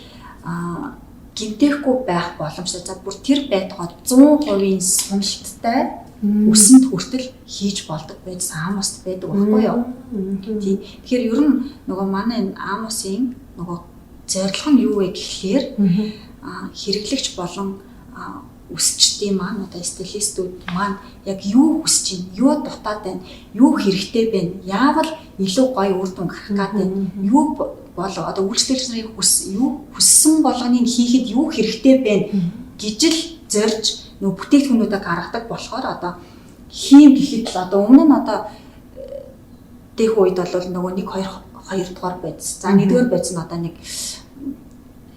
гимтээхгүй байх боломжтой. За бүр тэр байтугад 100% суналттай үсэнд хүртэл хийж болдог байсан амост байдаг байхгүй юу? Тий. Тэгэхээр ер нь нөгөө манай энэ амосын нөгөө зорилго нь юу вэ гэхлээр хэрэглэгч болон үсчдийн маань одоо стилистүүд маань яг юу хүсэж байна, юу дутаад байна, юу хэрэгтэй байна, яавал илүү гоё үр дүн гарах гэдэг байна, юу болоо одоо үйлчлэгч нарын юу хүссэн болгоныг хийхэд юу хэрэгтэй байна гэж л зорж нөгөө бүтээгдэхүүнүүдээ гаргадаг болохоор одоо хийм гэхэд л одоо өмнө нь одоо дэх үед бол нөгөө 1 2 дугаар байдс. За 1-р байдс нь одоо нэг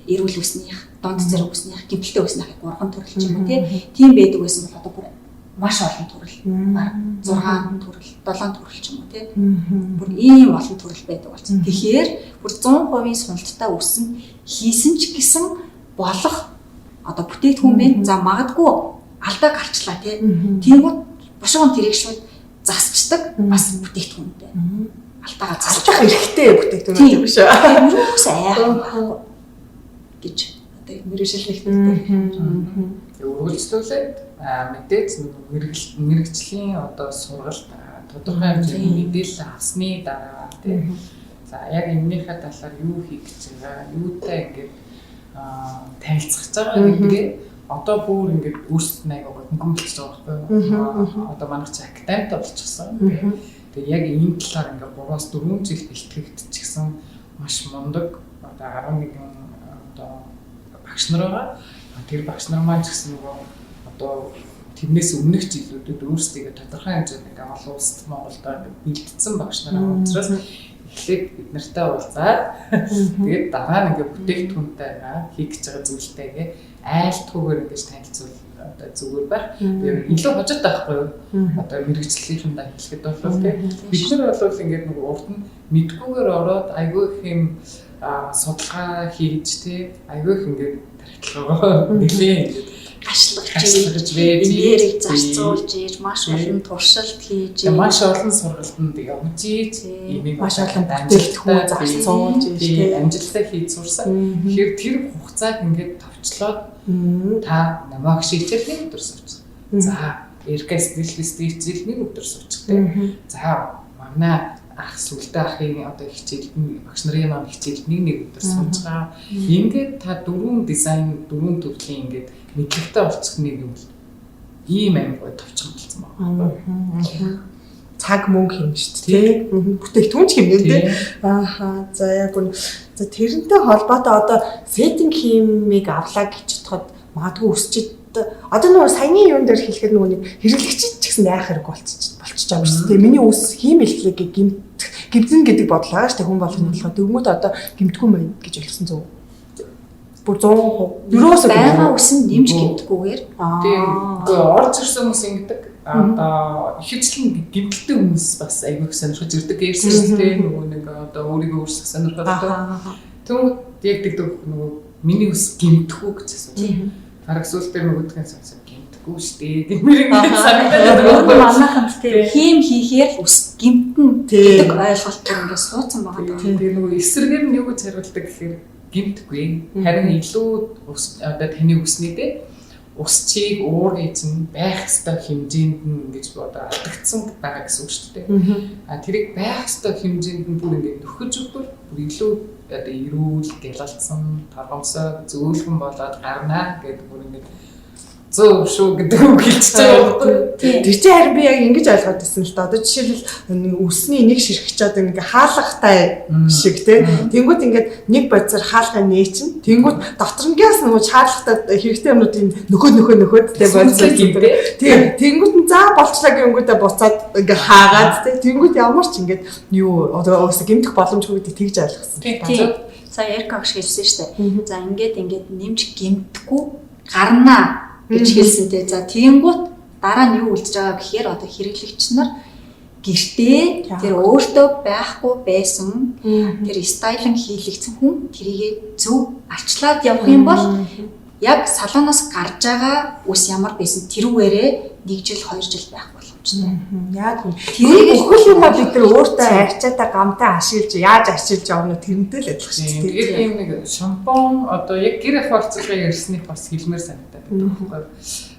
эрүүл үснийх, донд зэрэг үснийх, гимтэлтэй үснийх 3 төрөл ч юм уу тийм байдаг байсан бол одоо бүр маш олон төрөл. Баг 6 төрөл, 7 төрөл ч юм уу тий. Бүр ийм олон төрөл байдаг болсон. Тэгэхээр бүр 100% суналттай үсэн хийсэн ч гэсэн болох одоо бүтээгдэхүүн байна. За магадгүй алдаа гарчлаа тий. Тэнгууд бошгон тэрийг шууд засчдаг бас бүтээгдэхүүнтэй. Алдаагаа засчих хэрэгтэй бүтээгдэхүүн юм шүү. Юус айх гэж одоо мэрэгжлэлтэй. Үргэлжлүүлээд мэдээж мэрэгжлийн одоо сургалт тодорхой хэмжээний мэдээлэл авсны дараа тийм. За яг энэнийхээ талаар юу хийх гэж байгаа, юутай ингээд танилцах байгаа гэдгээ одоо бүр ингээд өөрсдөө аяга хөнгөлж байгаа байхгүй юу? Одоо манайх ч академид болчихсон. Тэгээ яг энэ талаар ингээд 3-4 жил бэлтгэгдчихсэн маш мундаг одоо 11 одоо багш нар байгаа. Тэр багш нар маань ч гэсэн нөгөө одоо тэрнээс өмнөх жилүүдэд өөрсдөө тодорхой хэмжээний ингээд олон улсад Монголд бэлдсэн багш нар байгаа учраас эхлээд бид нартай уулзаад тэгээд дараа нь ингээд бүтээгдэхүүнтэй хийх гэж байгаа зүйлтэйгээ айлтгүйгээр ингэж танилцуул одоо зүгээр байх. Тэгээд илүү хожид байхгүй юу? Одоо мэрэгчлэлийнхэндээ хэлэхэд бол тийм бид нар бол ингээд нөгөө урд нь мэдгүйгээр ороод айгүй их юм судалгаа хийж тий айгүй их ингээд тархилгаа нэлээ ингээд ашиглагч нэрийг зарцуулж ийж маш олон туршилт хийж маш олон сургалтанд явж ийж энийг маш олон бүтээгдэхүүн зарцуулж ийж амжилттай хийж сурсан. Тэгэхээр тэр хугацааг ингээд товчлоод та намайг шилжүүлэх нэг өдөр суучих. За эргэс дэлгэстэй хичээл нэг өдөр суучих тий. За манай ах сүлдээ ахын одоо хичээл багш нарын маань хичээл нэг өдөр сууж байгаа. Ингээд та 4 дизайн 4 төрлийн ингээд мэдлэгтэй болчих нэг юм бол ийм аим гой товчхон болсон байна. цаг мөнгө хэмнэ шүү дээ. Тий. Бүтээгдэхүүн ч хэмнэ тий. Ааха. За яг үн. За тэрнтэй холбоотой одоо сеттинг хиймийг авлаа гэж бодоход магадгүй өсчихэд одоо нөгөө саяны юун дээр хэлэхэд нөгөө нэг хэрэглэгчид ч гэсэн найх хэрэг болчихж байгаа юм шүү дээ. Миний үс хиймэлхлийг гимтэн гэдэг бодлоо шүү дээ. Хүн болгоны болохоор дөрмөд одоо гимтгүү мэн гэж ойлгосон зөв. Бүр 100% юусоо байгаа үс нь нэмж гимтгүүгээр. Тийм. Орж ирсэн хүмүүс ингэдэг. Одоо ихэвчлэн гимтэлтэй хүмүүс бас аягүй сонирхож ирдэг. Ярьсэлтэй нөгөө нэг одоо өөрийгөө өөрсдөө сонирхоод. Тэгвэл яг тэгдэг нөгөө миний үс гимтгүү гэж асууж. Хараг сүлт дээр нөгөөдгөө сонсоо гимтгүү штэ гэмээр ингэ санагдаад байгаа. Манайханд тийм хийм хийхээр үс гимтэн гэдэг ойлголт ингэ суудсан байгаа. Тэгээ нөгөө эсрэгээр нь юу гэж хариулдаг гэхээр гимтгүй. Харин илүү одоо таны үснийдээ усчийг уур хийцэн байх ёстой хэмжээнд нь гэж бодоо алдагдсан байгаа гэсэн үг шүү дээ. А тэрийг байх ёстой хэмжээнд нь бүр ингэ нөхөж өгвөл бүр илүү одоо эрүүл, гялалцсан, торгомсоо зөөлхөн болоод гарнаа гэдэг бүр ингэ зөв шүү гэдэг үг хэлчихэж байгаа. Тэр чинь харин би яг ингэж ойлгоод байсан л та. Одоо жишээлбэл үсний нэг ширхчээд ингээ хаалгатай шиг тий. Тэнгүүд ингээд нэг бодисоор хаалгаа нээчин. Тэнгүүд доторнгоос нөгөө шаардлагатай хэрэгтэй юмнуудын нөхөд тий бодисоор тий. Тэнгүүд нь заа болцлоогийн өнгөдөө буцаад ингээ хаагаад тий. Тэнгүүд ямар ч ингээд юу одоо гэмтэх боломжгүй гэдэг тэгж ойлгосон. Тий. За Эрик агш хэлсэн шүү дээ. За ингээд нэмж гэмтэхгүй гарнаа гэж хэлсэнтэй. За тиймгут дараа нь юу үлдэж байгаа гэхээр одоо хэрэглэгч нар гэртээ тэр өөртөө байхгүй байсан тэр стайлинг хийлэгдсэн хүн тэрийгээ зөв арчлаад явах юм бол яг салоноос гарч байгаа үс ямар байсан тэрүүгээрээ 1 жил 2 жил байх боломжтой. Яг тэрийг бүхэл юм бид нар өөртөө арчаатай гамтай ашиглаж яаж ашиглаж явна тэрнтэй л адилхан шүү дээ. Тэгээд ийм нэг шампунь одоо яг гэр ахварцлагыг ярьсныг бас хэлмээр санагдаад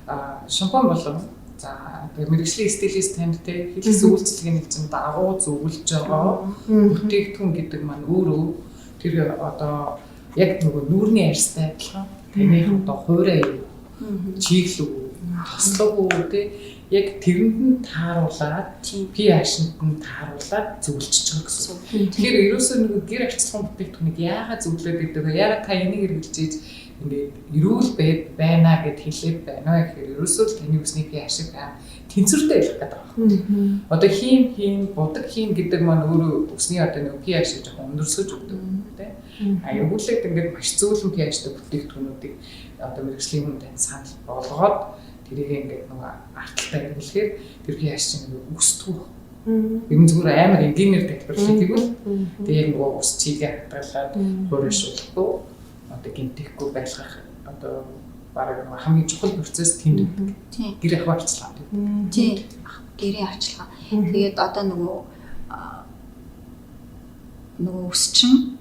байна. Шампунь болон за мэргэжлийн стилист танд те хэлсэн үйлчлэгийн нэг чинь дагуу зөвлөж байгаа бүтээгдэхүүн гэдэг маань өөрөө тэр одоо яг нөгөө нүүрний арьстай адилхан таны одоо хуурай чиглүү тослогоо те яг тэрэнд нь тааруулаад pH-нд нь тааруулаад зөвлөж байгаа гэсэн. Тэгэхээр ерөөсөө нэг гэр арчилсан бүтээгдэхүүнийг яагаад зөвлөд гэдэг вэ? Яагаад та энийг хэрэгжилж ингээд эрүүл байна гэд хэлээд байна гэхээр ерөөсөө таны үсний pH-ийг тэнцвэртэй байлгах гэдэг байна. Одоо хийм будаг хийм гэдэг маань өөрөө үсний одоо нэг pH-ийг жоохон өндөрсөж өгдөг тийм. Аюулгүй ингээд маш зөөлөн pH-тэй бүтээгдэхүүнүүдийг одоо мэргэжлийн хүн тань санал болгоод тэрийг ингээд нөгөө арталтай хэрэглэхээр тэр pH чинь өсдөг. Юм зүгээр амар энгийнээр тайлбарлах гэвэл тэгээ яг нөгөө ус чигээ хадгалаад хуурайшуулахгүй одоо гинтэхгүй байлгах одоо бараг хамгийн чухал процесс тэнд байдаг. Гэр ахварцлага. Тийм. Гэрийн арчилгаа. Тэгээд одоо нөгөө ус чинь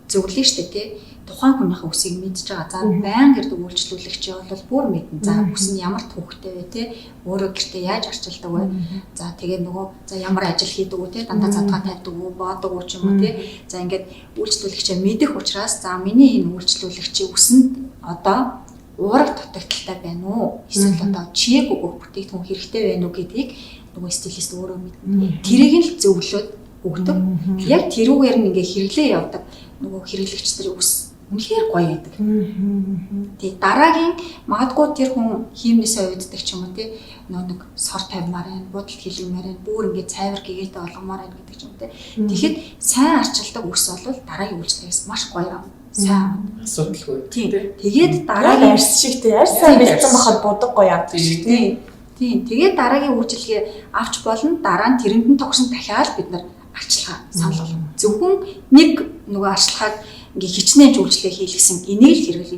зөвлөж штэ тий. Тухайн хүнийхээ үсийг мэдж байгаа. За баян гэрдэг үйлчлүүлэгч бол бүр мэднэ. За үс нь ямар төвхтэй вэ те өөрөө гэртээ яаж арчилдаг вэ? За тэгээ нөгөө за ямар ажил хийдэг үү те дандаа цадгаа тавьдаг үү, боодог үү ч юм уу те. За ингээд үйлчлүүлэгчээ мэдэх учраас за миний энэ үйлчлүүлэгчийн үсэнд одоо уурах дутагдaltaй байна уу? Эсвэл одоо чийг өгөх бүтээгдэхүүн хэрэгтэй байна уу гэдгийг нөгөө стилист өөрөө мэднэ. Тэрийг нь л зөвлөд өгдөг. Яг тэрүүгээр нь ингээ хэрэглээ явдаг. Нөгөө хэрэглэгч нарын үс үнэхээр гоё байдаг. Тэг дараагийн магадгүй тэр хүн хиймнээсээ уйддаг ч юм уу тий нөгөө нэг сор тавьмаар байна, будалд хийлгэмээр байна, бүр ингээд цайвар гэгээтэй болгомоор байна гэдэг ч юм тий. Тэгэхэд сайн арчилдаг үс бол дараагийн үйлчлэгээс маш гоё сайн асуудалгүй тий. Тэгээд дараагийн арьс шиг тий арьс сайн бэлдсэн бахад будаг гоё авдаг шүү тий. Тийм. Тэгээд дараагийн үйлчлэгээ авч болно. Дараа нь тэрэнд нь тогсон дахиад бид нар арчилгаа санал болгоно. Зөвхөн нэг нөгөө арчилгааг ингээ хичнээн үйлчлэгээ хийлгэсэн энийг хэрэгэл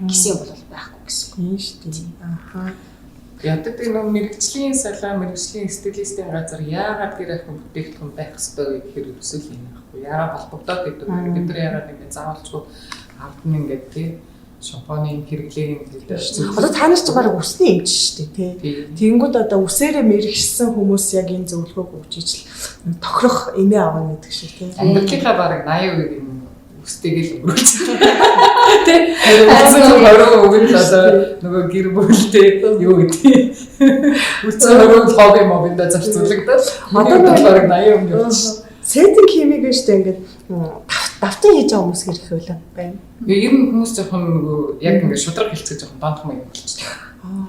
гэсэн юм бол байхгүй гэсэн юм шүү дээ. Ахаа. Яддаг нэг мэрэгжлийн салаа, мэрэгжлийн стилистийн газар яагаад гэр ахын бүтээгдэхүүн байх ёстой гэхээр өсөл юм байхгүй. Яагаад холбогдоод гэдэг вэ? Бид нар яагаад ингэ заавалчгүй ардны ингээд тий шампуны хэрэглээг гэдэг шүү. Одоо та нар ч бараг үсний эмч шүү дээ тий. Тэнгүүд одоо үсээрээ мэрэгчсэн хүмүүс яг энэ зөвлөгөөг өгч ижил тохирох эмээ авах гэдэг шиг тий. Амьдралынхаа бараг 80% өстэйгэл өнгөрүүлж. Тэ. Харин 20 өвөл одоо нөгөө гэр бүлтэй юу гэдэг. Үцэн 20 хобби мобинда зарцуулагдаад одоо болохоор 80 өмнө явчих. Сеттинг химиг биш үү ингээд давтан хийж байгаа хүмүүс хэрэг хөлөө байна. Ер нь хүмүүс жоохон нөгөө яг ингээд шудраг хэлцэж жоохон доонхом юм болчихсон.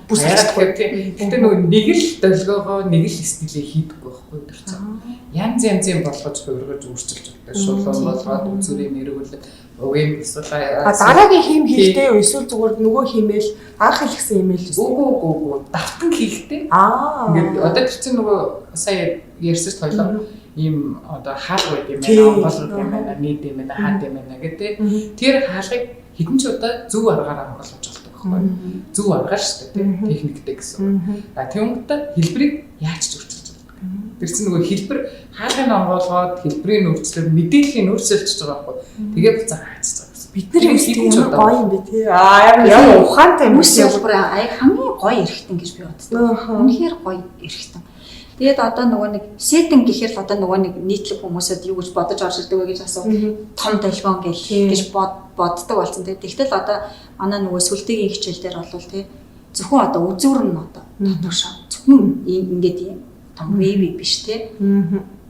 Гэхдээ нөгөө нэг л долгоогоо нэг л стилээ хийдэггүй байхгүй дэрцээ. Янз болгож хөргөж өөрчилж өгдөг. Шулуун болгоод үзүүрийн мэрэгүүл өвгөн эсвэл дараагийн хим хийхдээ эсвэл зүгээр нөгөө химээл анх хэлсэн имэйл үгүй давтан хийхдээ. Ингээд одоо тэр чинь нөгөө сая ярьсаж тойлоо ийм одоо хаалга байт юм байна, онгол юм байна, нийт юм байна, хаад юм байна гэдэг. Тэр хаалгыг хэдэн ч удаа зөв аргаар онгойлгож болдог байхгүй. Зөв аргаар шүү дээ, техниктэй гэсэн. Тэгвэл хэлбэрийг яаж ч өөрчилж болдог. Тэр чинь нөгөө хэлбэр хаалгыг онгойлгоод хэлбэрийн өөрчлөлөөр мэдээллийн өөрчлөлтж байгаа байхгүй. Тэгээ буцаа хаацж байгаа гэсэн. Бид нар тийм гоё юм бэ тий. Ямар ухаантай юм бэ? Хамгийн гоё эрхтэн гэж би боддог. Үнэхээр гоё эрхтэн. Тэгээд одоо нөгөө нэг сеттинг гэхээр л одоо нөгөө нэг нийтлэг хүмүүсэд юу гэж бодож орж ирдэг вэ гэж асуу. Том телефон гэж боддог болсон. Тэгтэл одоо манай нөгөө сүлтгийн хичээл дээр бол тий зөвхөн одоо үзүүр нь одоо дотогшоо. Зөвхөн ингээд юм том веби биш тий.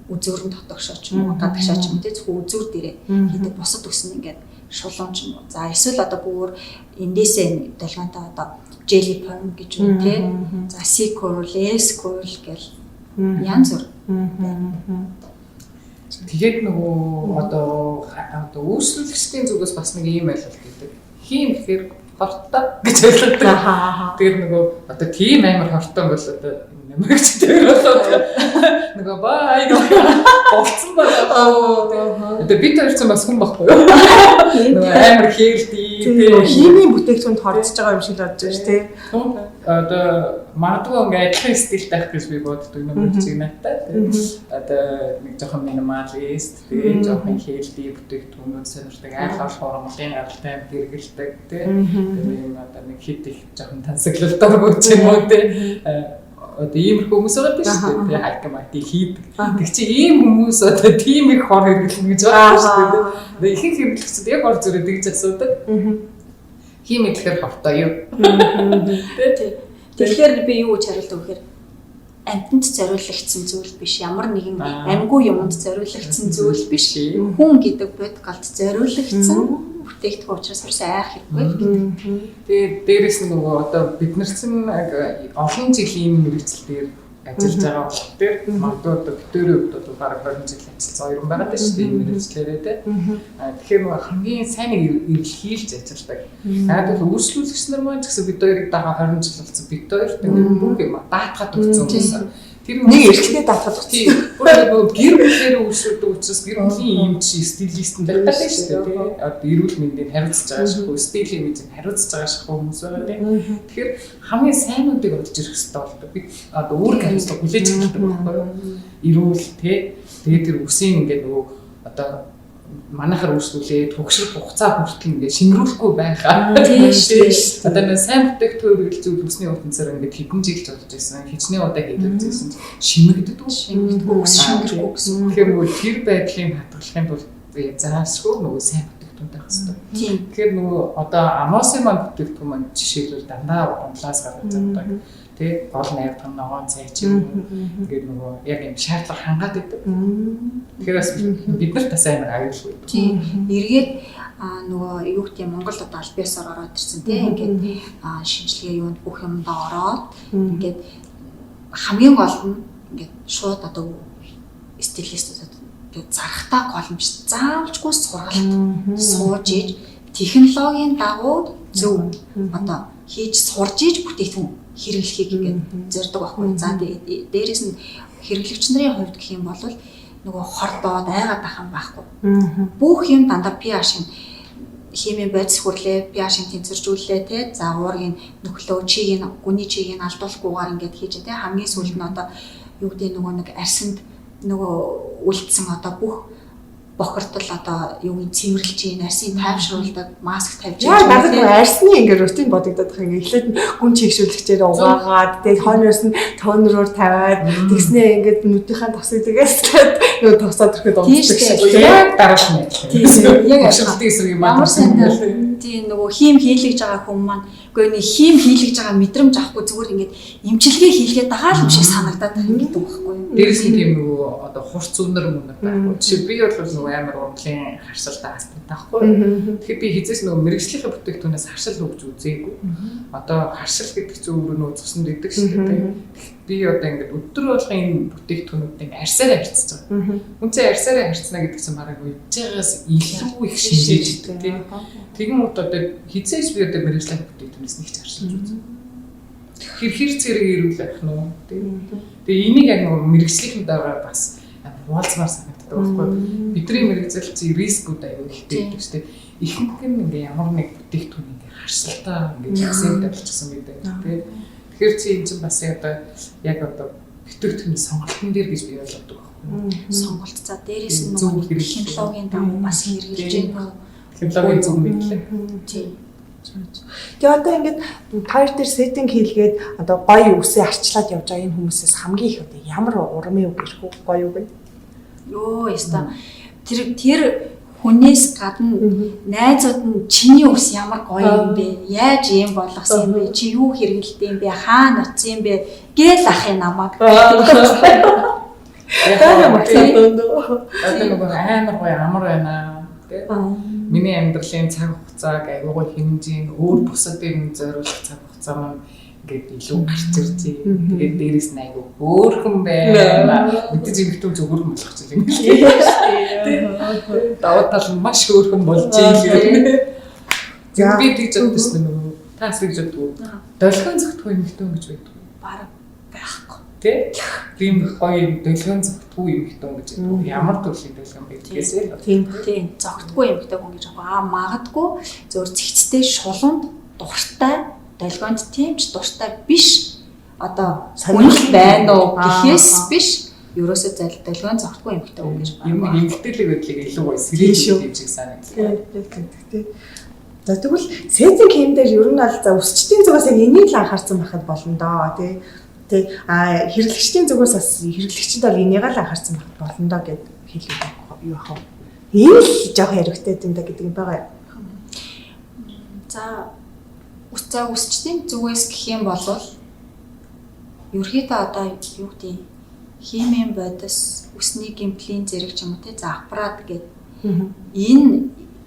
Үзүүр нь дотогшоо ч юм уу гадагшаа ч юм тий зөвхөн үзүүр дээрээ хийдэг бусад үс нь ингээд шулуун ч юм уу. За эсвэл одоо бүр эндээсээ долгионтой одоо jelly perm гэж үү тий. За C curl, S curl гэл янз бүр. Тэгээд нөгөө одоо үйлчлүүлэгчдийн зүгээс бас нэг ийм ойлголт гэдэг. Хим гэхээр хортой гэж ойлгодог. Тэгээд нөгөө одоо тийм амар хортой бол одоо нэмэгч дээр болоод нөгөө бай болцсон байна. Одоо бид төрсэн бас хүн байхгүй юу? Нөгөө амар хийлдий. Химийн бүтээгдэхүүнд хорцож байгаа юм шиг л бодож шүү дээ. Одоо магадгүй ингээд адилхан стилтэй байх гэж би боддог юм шиг надад. Одоо нэг жоохон минималист, тэгээд жоохон хийлдий бүтээгдэхүүнүүд сонирхдаг, айл формулын гаралтай хэрэгэлдэг тийм одоо нэг хит их жоохон тансаглалтай өгч юм уу тийм одоо ийм хүмүүс байгаа тийм шүү дээ хайкамати хийдэг. Тэг чи ийм хүмүүс одоо тийм их хор хэрэглэн гэж байгаа шүү дээ. Тэгээ ихэнх хэрэглэгчид яг ор зүрээ тэгж асуудаг. Хим ихээр хортой юу. Тэгэхээр би юу гэж хариулдаг вэ гэхээр амьтанд зориулагдсан зүйл биш. Ямар нэгэн амьгүй юмд зориулагдсан зүйл биш. Хүн гэдэг бодгалд зориулагдсан бүтээгдэхүүн учраас хурсан айх хэрэггүй. Тэгээд дээрэс нь нөгөө одоо бид нар чинь олон жилийн мэргэжил дээр ажиллаж байгаа болох дээр магадгүй одоо битүүрийн хувьд бол бараг 20 жил ажилласан хоёр юм байгаа даа шүү дээ мэргэжлэрээ тэ. Тэгэхээр нөгөө хамгийн сайн эргэлхийлж ажилладаг. Яг бол үйлчлүүлэгч нар маань ч гэсэн бид хоёрыг дагаа 20 жил болсон. Бид хоёрт ингээд бүх юм даатгаад өгсөн гэсэн. Тэр нэг эрхлээ даатгаад өгсөн. Өөрөө гэр бүлээр үйлчлүүлдэг учраас гэр бүлийн юм чи стилист нь байдаг шүү дээ тий. Одоо эрүүл мэндийг хариуцж байгаа шахуу, стилийн мэдийг хариуцж байгаа шахуу хүмүүс байгаа тий. Тэгэхээр хамгийн сайнуудыг олж ирэх хэрэгтэй болдог. Бид одоо үүрэг хариуцлага хүлээж авдаг байхгүй юу? Эрүүл тий. Тэгээд тэр үсийн ингээд нөгөө одоо манайхаар үйлчлүүлээд хөгшрөх хугацаа хүртэл ингээд шингэрүүлэхгүй байхаа. Тийм. Одоо нэг сайн бүтээгдэхүүн хэрэглэж үлсний утасаар ингээд хэдэн жил болж байсан. Хичнээн удаа хийлгэж байсан. Шимэгддэг. Шингэрэхгүй гэсэн. Тэгэхээр нөгөө тэр байдлыг хатгалахын тулд заашгүй нөгөө сайн бүтээгдэхүүн байх хэрэгтэй. Тийм. Тэгэхээр нөгөө одоо амоосын маань бүтээгдэхүүн маань жишээлбэл дандаа ундлаас гаргаж авдаг. Тэ гол найрдаг ногоон цай ч юм уу ингээд нөгөө яг юм шаардлага хангаад байдаг. Тэгэхээр бас бид нарт бас амар аюулгүй. Тийм. Эргээд нөгөө юу гэх юм Монголд одоо аль биесээр ороод ирсэн тийм ингээд шинжилгээ юунд бүх юмд ороод ингээд хамгийн гол нь ингээд шууд одоо стилистүүд ингээд зарахтаа гол юм биш. Заавалчгүй сургалт сууж иж технологийн дагуу зөв одоо хийж сурж иж бүтээгдэхүүн хэрэглэхийг ингээд зорддог байхгүй. За дээрээс нь хэрэглэгч нарын хувьд гэх юм бол нөгөө хордоод айгаад байх юм байхгүй. Бүх юм дандаа PR шиг химийн бодис хүрлээ, PR шиг тэнцвэржүүллээ те. За уургийн нөхлөө чийг нь гүний чийг нь алдуулахгүйгээр ингээд хийж те. Хамгийн сүүлд нь одоо юу гэдэг нөгөө нэг арсанд нөгөө үлдсэн одоо бүх бохирдол одоо юугийн цэвэрлж ийн арсын тайвшруулдаг маск тавьж яа надад арсны ингээ рутин бодогдоод байгаа. Эхлээд гүн чигшүүлэгчээр угаагаад тэгээд хойноос нь тонероор тавиад тэгснээ ингээд нүдийнхээ тосыг тэгээс юу тосоод ирэхэд онцлог шиг. Яг дараалал нь. Яг ашиглалтын эсрэг юм ямар сайн тийм нөгөө хим хийлгэж байгаа хүн маань үгүй нэг хим хийлгэж байгаа мэдрэмж авахгүй зүгээр ингээд эмчилгээ хийлгээд байгаа юм шиг санагдаад байдаг байхгүй юу. Дээрээс нь тийм нөгөө одоо хурц үнэр мөнөр байхгүй. Жишээ би бол нөгөө амар урдлын харшилтай астмтай байхгүй. Тэгэхээр би хизээс нөгөө мэрэгжлийн бүтээгдэхүүнээс харшил хөгж үзээгүй. Одоо харшил гэдэг чинь өөрөө нөгөө цуснд идэг шүү дээ. Би одоо ингээд өдөр болгон энэ бүтээгдэхүүнүүдийг арьсаараа харьцаж байгаа. Үнцээ арьсаараа харьцна гэдэг чинь мараг үеигээс илүү их шинжээж идэг тийм. Тэгэн үед одоо хизээс би одоо мэрэгжлийн бүтээгдэхүүнээс нэг ч харшилж үзэн. Хэр зэрэг ирүүл байх нь уу тийм. Тэгээ энийг яг нөгөө мэрэгжлийн дараа бас хуваалцмаар санагддаг байхгүй. Бидний мэрэгжлийн рискүүд аюу ихтэй гэдэг чинь ихэнх нь ингээ ямар нэг бүтээгдэхүүн ингээ харшилтаа ингээ ихсээд болчихсон гэдэг тийм. Тэгэхээр чи энэ чинь бас одоо яг одоо бүтээгдэхүүний сонголтын дээр гэж би ойлгодог байхгүй. Сонголт за дээрээс нь нөгөө технологийн дагуу бас хэрэгжилж байна. Технологийн зөв мэдлэг. Тийм. Тэгээ одоо ингээд таар дээр сеттинг хийлгээд одоо гоё үсээ арчлаад явж байгаа энэ хүмүүсээс хамгийн их одоо ямар урмын үг ирэх үү гоё үг вэ? Йоо яста тэр хүнээс гадна найзууд нь чиний ус ямар гоё юм бэ? Яаж ийм болгосон юм бэ? Чи юу хэрэгэлдэг юм бэ? Хаана утсан юм бэ? Гээл ахын намайг. Яа магтаад одоо нөгөө амар гоё амар байна тий. Миний амьдралын цаг хугацааг аюулгүй хэмжин өөр бусадын зориулах цаг хугацаа маань ингээд илүү гарч ирж байна. Тэгээд дээрээс нь аюул хөөрхөн байна. Мэдээж эмхтэн зөвхөн болох ч юм. Даваа тал нь маш хөөрхөн болж байгаа. За би тэгж боддоос нөгөө таас гэж боддгоо. Долгион зөвхөн эмхтэн гэж байдаг. Бараг байхгүй. Тэ? Тийм гоё долгион зөвхөн эмхтэн гэж байдаг. Ямар төрлийн долгион байдгээс тийм зогтгүй эмхтэй хүн гэж байгаа. Магадгүй зөөр зэгцтэй шулуунд дуртай долгионд тийм ч дуртай биш. Одоо сонирхол байна уу гэхээс биш. Ерөөсөө долгион зогтгүй эмхтэй хүн гэж байгаа. Юм эмхтэйлэг байдлыг илүү гоё сэрэж юм шиг санагдсан. За тэгвэл сеттинг хийм дээр ер нь бол за өсчтийн зүгээс яг энийг л анхаарсан байхад болно доо тий. Тэг хэрэглэгчдийн зүгээс бас хэрэглэгчд бол энийг л анхаарсан байхад болно доо гэд хэлээд юу яах вэ? Ийм л жоох хэрэгтэй юм да гэдэг юм байгаа юм. За өсчтийн зүгээс гэх юм бол ерөөхдөө одоо юу гэдэг химийн бодис, үсний гэмтлийн зэрэг ч юм уу тий за аппарат гэдэг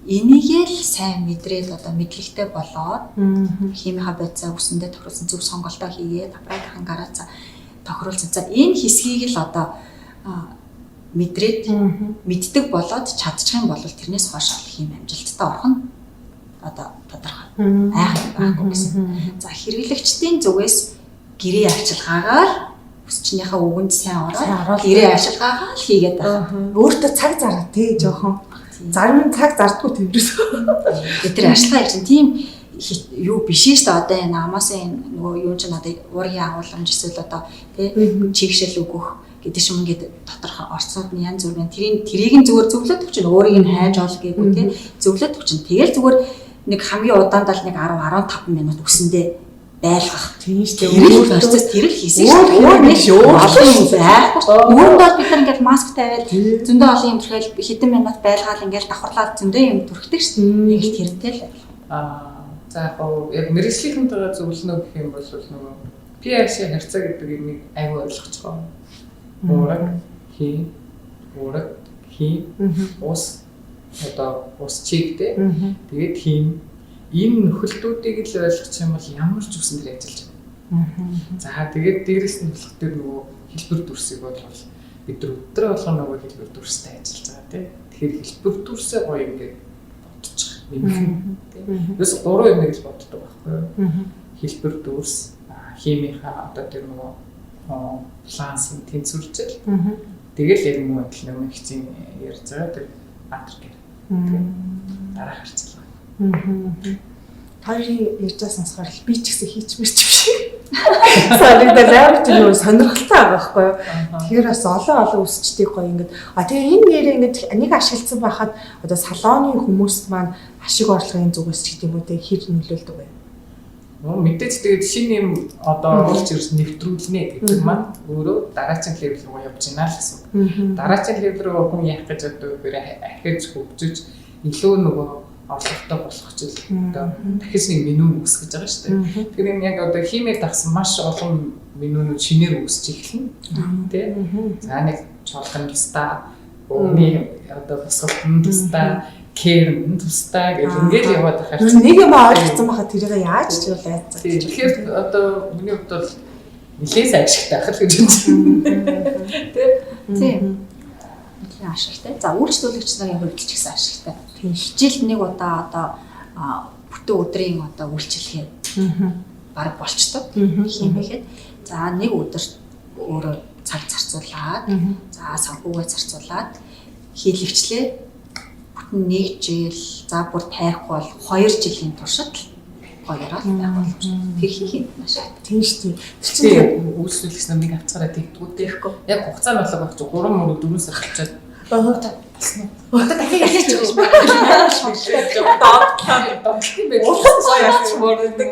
энийг л сайн мэдрээд одоо мэдлэгтэй болоод химийнхаа бодисаа үсэндээ тохируулсан зөв сонголтоо хийгээд аппаратын гараа тохируулсан. За энэ хэсгийг л одоо мэдрээд мэддэг болоод чадчих юм бол тэрнээс хойш хим амжилттай орох нь одоо тодорхой. Айх байхгүй гэсэн. За хэрэглэгчдийн зүгээс гэрээ арчилгаагаар өсчнийхээ үгэнд сайн ороод гэрээ арчилгаагаа л хийгээд байна. Өөртөө цаг зараа тий жоохон. Зарим цаг зардггүй тэмдэрс. Тэр арчилгаа чинь тийм юу биш шүү дээ. Одоо энэ намаасаа нөгөө юу ч надад уургийн агуулмж эсвэл одоо тий чигшэл өгөх гэдэг юм ингээд доторх орцууд нь янз бүр байна. Тэрийг нь зүгээр зөвлөд өгч өөрийг нь хайж ол гээгүй тий зөвлөд өгч. Тэгэл зүгээр нэг хамгийн удаанд л нэг 10-15 минут өсөндөө байлгах. Тийм шүү дээ. Өөр процесс тэр л хийсэн шүү дээ. Өөр нэг олон юм байхгүй. Үүнд бол бид нар ингээд маск тавиад зөндөө олон юм төрхөөл хэдэн минут байлгаад ингээд давхарлаад зөндөө юм төрхдөг шүү дээ. Нэг л тэрнтэй л. За яг мэрэгжлийнхэнтэйгээ зөвлөнө гэх юм бол нөгөө PRC харьцаа гэдэг юмыг аюу ойлгож байгаа. Уураг хий ус одоо ус чигтэй. Тэгээд хим энэ нөхөлтүүдийг л ойлгох юм бол ямар ч үсэн дээр ажиллаж байна. За тэгээд дээрэс нь болох дээр нөгөө хэлбэр дүрсийг бол бид нар өдрөө болгоо нөгөө хэлбэр дүрстэй ажиллаж байгаа тийм. Тэгэхээр хэлбэр дүрсээ гоё ингээд бодчих нэмэх тийм. Бас гурван юм гэж боддог байхгүй юу? Хэлбэр дүрс, химийнхаа одоо тэр нөгөө плансын тэнцвэржил. Тэгэл яг мөн адил нэг хэцийн ярьж байгаа тэр атер гэр. Дараа харцлаа. хоёрын ярьжаа сонсохоор би ч гэсэн хийчмэрч биш. Санагдалаа ч юу сонирхолтой байгаа байхгүй юу. Тэгэхээр бас олон үсчдгийг гоё ингээд тэгээ энэ нэрээ ингээд нэг ашигласан байхад одоо салооны хүмүүст маань ашиг орлогын зүгээс ч гэдэм үү те хэр нөлөөлдөг вэ? Мэдээж тэгээд шинэ юм одоо урьж ирс нэвтрүүлнэ гэдэг маань өөрөө дараагийн левел рүү явж байна л гэсэн. Дараагийн левел рүү хүн яах гэж одоо ахиж хөгжиж илүү нөгөө орлоготой болох ч одоо дахиж нэг меню үүсгэж байгаа шүү дээ. Тэгэхээр энэ яг одоо химээр дагсан маш олон менюнууд шинээр үүсэж эхэлнэ. Тэ? За нэг чуулган тустаа, өвний одоо босголтон тустаа, кэрэн тустаа гэх ингээд яваад байгаа хэрэг. Нэг юм ойлгосон байхад тэрийг яаж ч юу айцсан. Тэгэхээр одоо миний хувьд бол нэлээд ашигтай ах л гэж байна. Тийм. Нэлээд ашигтай. За үйлчлүүлэгч нарын хувьд ч гэсэн ашигтай. Жилд нэг удаа одоо бүтэн өдрийн одоо үйлчлэгээ баг болчтой хиймэхэд за нэг өдөр өөрөө цаг зарцуулаад за санхүүгээ зарцуулаад хийлэгчлээ бүтэн нэг жил за бүр тайрах бол 2 жилийн туршид гоёроо байх болж тэр хийх маш их тийм шүү дээ. Тэр чинь үйлчлүүлэгч намыг авцаараа тэгдгүү тэгэхгүй. Яг хугацаа нь болоо багч 3 мөр 4 сар хавчаад одоо дахиад ялчих гэж байна. Доотлын байх. Яач мөрдөг.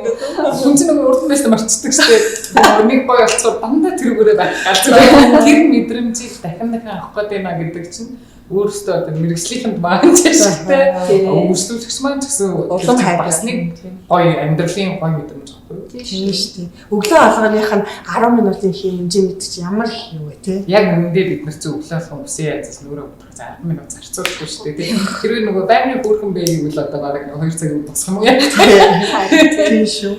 Хүн чинь нөгөө урд мэс марцдаг шүү дээ. Нэг бой болцоор дандаа тэргүүрээ байх. Тэр мэдрэмжийг дахин авах гээд байна гэдэг чинь өөрөөсөө одоо мэрэгжлийнхэнд маань ч ашигтай. Үйлчлүүлэгч маань ч гэсэн улам бас нэг гоё амьдралын гоё мэдрэмж авахгүй. Тийм шүү дээ. Өглөө алганых нь 10 минутын хэмжээ мэдчих чи ямар их юу вэ те? Яг үүндээ бид нар чинь өглөө алган үсээ язаас нүрээ утрах за 10 минут зарцуулахгүй шүү дээ. Тэрвээ нөгөө байрны хөөрхөн байгийг л одоо бараг 2 цаг босох юм яа. Тийм шүү.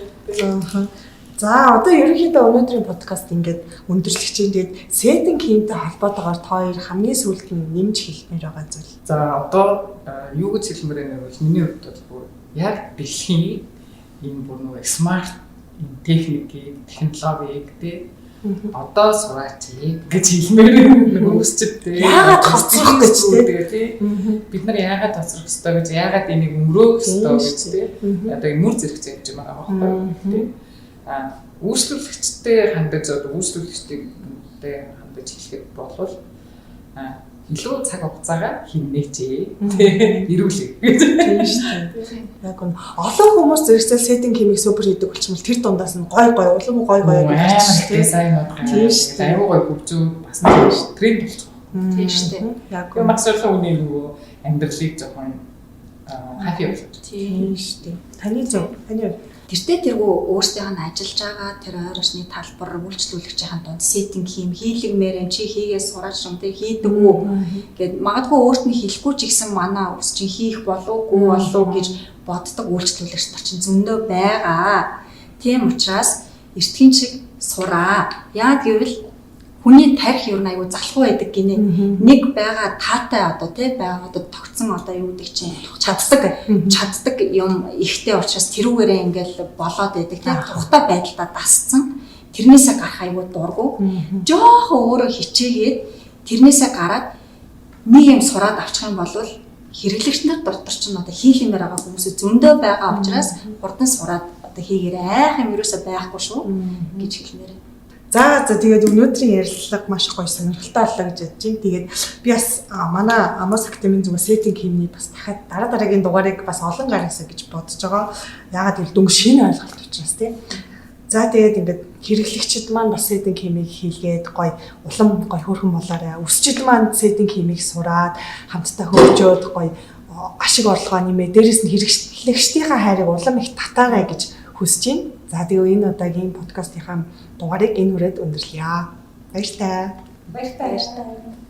За одоо ерөнхийдөө өнөөдрийн подкаст ингээд өндөрлөгчийн тэгээд сеттинг хиймтэй холбоотойгоор та хоёр хамгийн сүүлд нь нэмж хэлмээр байгаа зүйл. За одоо юу гэж хэлмээр байна вэ? Миний хувьд бол яг дэлхийн энэ бүр нөгөө смарт техникийг, технологиг тий одоо сураач гэж хэлмээр өгсчихдээ. Яагаад тоцрох гэж тий? Бид нар яагаад тоцрох ёстой гэж, яагаад энийг өмрөөх ёстой гэж тий? Одоо энэ мөр зэрэг зэвж байгаа байхгүй тий? Үйлчлүүлэгчтэй хандаж үйлчлүүлэгчтэй хандаж хэлэхэд болвол илүү цаг хугацаагаа хийнээч эрүүлээ гэж тийм шүү дээ. Яг нь олон хүмүүс зэрэгцээ сеттинг химиг супер хийдэг болчмол тэр дундаас нь гой улам гой гэж тийм сайн байна. Тийм шүү дээ. Аюу гой хөгжөө бас тренд болчих. Тийм шүү дээ. Яг нь маш олон хүний нөгөө амьдралыг жоохон хафи болгож. Тийм шүү дээ. Таны зөв. Таны тэртээ тэргүй өөрсдийнх нь ажиллаж байгаа тэр ойр орчны талбар үйлчлүүлэгчийн дунд сеттинг хийм хийлгмээр чи хийгээ сураач юм те хийдэг үү гэд магадгүй өөрт нь хэлэхгүй ч гэсэн манай ус чинь хийх болоогүй гэж боддог үйлчлүүлэгч чинь зөндөө байгаа. Тийм учраас эртгийн шиг сураа. Яа гэвэл хүний тарих юу нэг аюу залхуу байдаг гинэ. Нэг байгаа таатай одоо тий байгаа одоо тогтсон одоо юу гэдэг чинь чаддаг юм ихтэй учраас тэрүүгээрээ ингээл болоод байдаг тий тухтай байдалтай дасцсан. Тэрнээсээ гарах аюу дургу. Жохо өөрөө хичээгээд тэрнээсээ гараад нэг юм сураад авчих юм бол хэрэглэгч нар дотор чинь одоо хийлэмээр байгаа хүмүүс зөндөө байгаа учраас хурдан сураад одоо хийгээрээ айх юм юусаа байхгүй шүү гэж хэлмээр. За тэгээд өнөөдрийн ярилцлага маш гоё сонирхолтой боллоо гэж бодож байна. Тэгээд би бас манай Amos Academy зүгээр сеттинг хиймний бас дахиад дараагийн дугаарыг бас олон гаргасаа гэж бодож байгаа. Яагаад гэвэл дөнгөж шинэ ойлголт учраас тийм. За тэгээд ингээд хэрэглэгчид маань бас сеттинг химиг хийлгээд гоё улам гоё хөөрхөн болоорой. Өсчид маань сеттинг химиг сураад хамтдаа хөгжөөд гоё ашиг орлогоо нэмээ. Дээрээс нь хэрэглэгчдийнхээ хайрыг улам их татаарай гэж хүсэж байна. За тэгээ энэ удаагийн подкастынхаа дугаарыг энэ хүрээд өндөрлөе. Баярлалаа. Баярлалаа.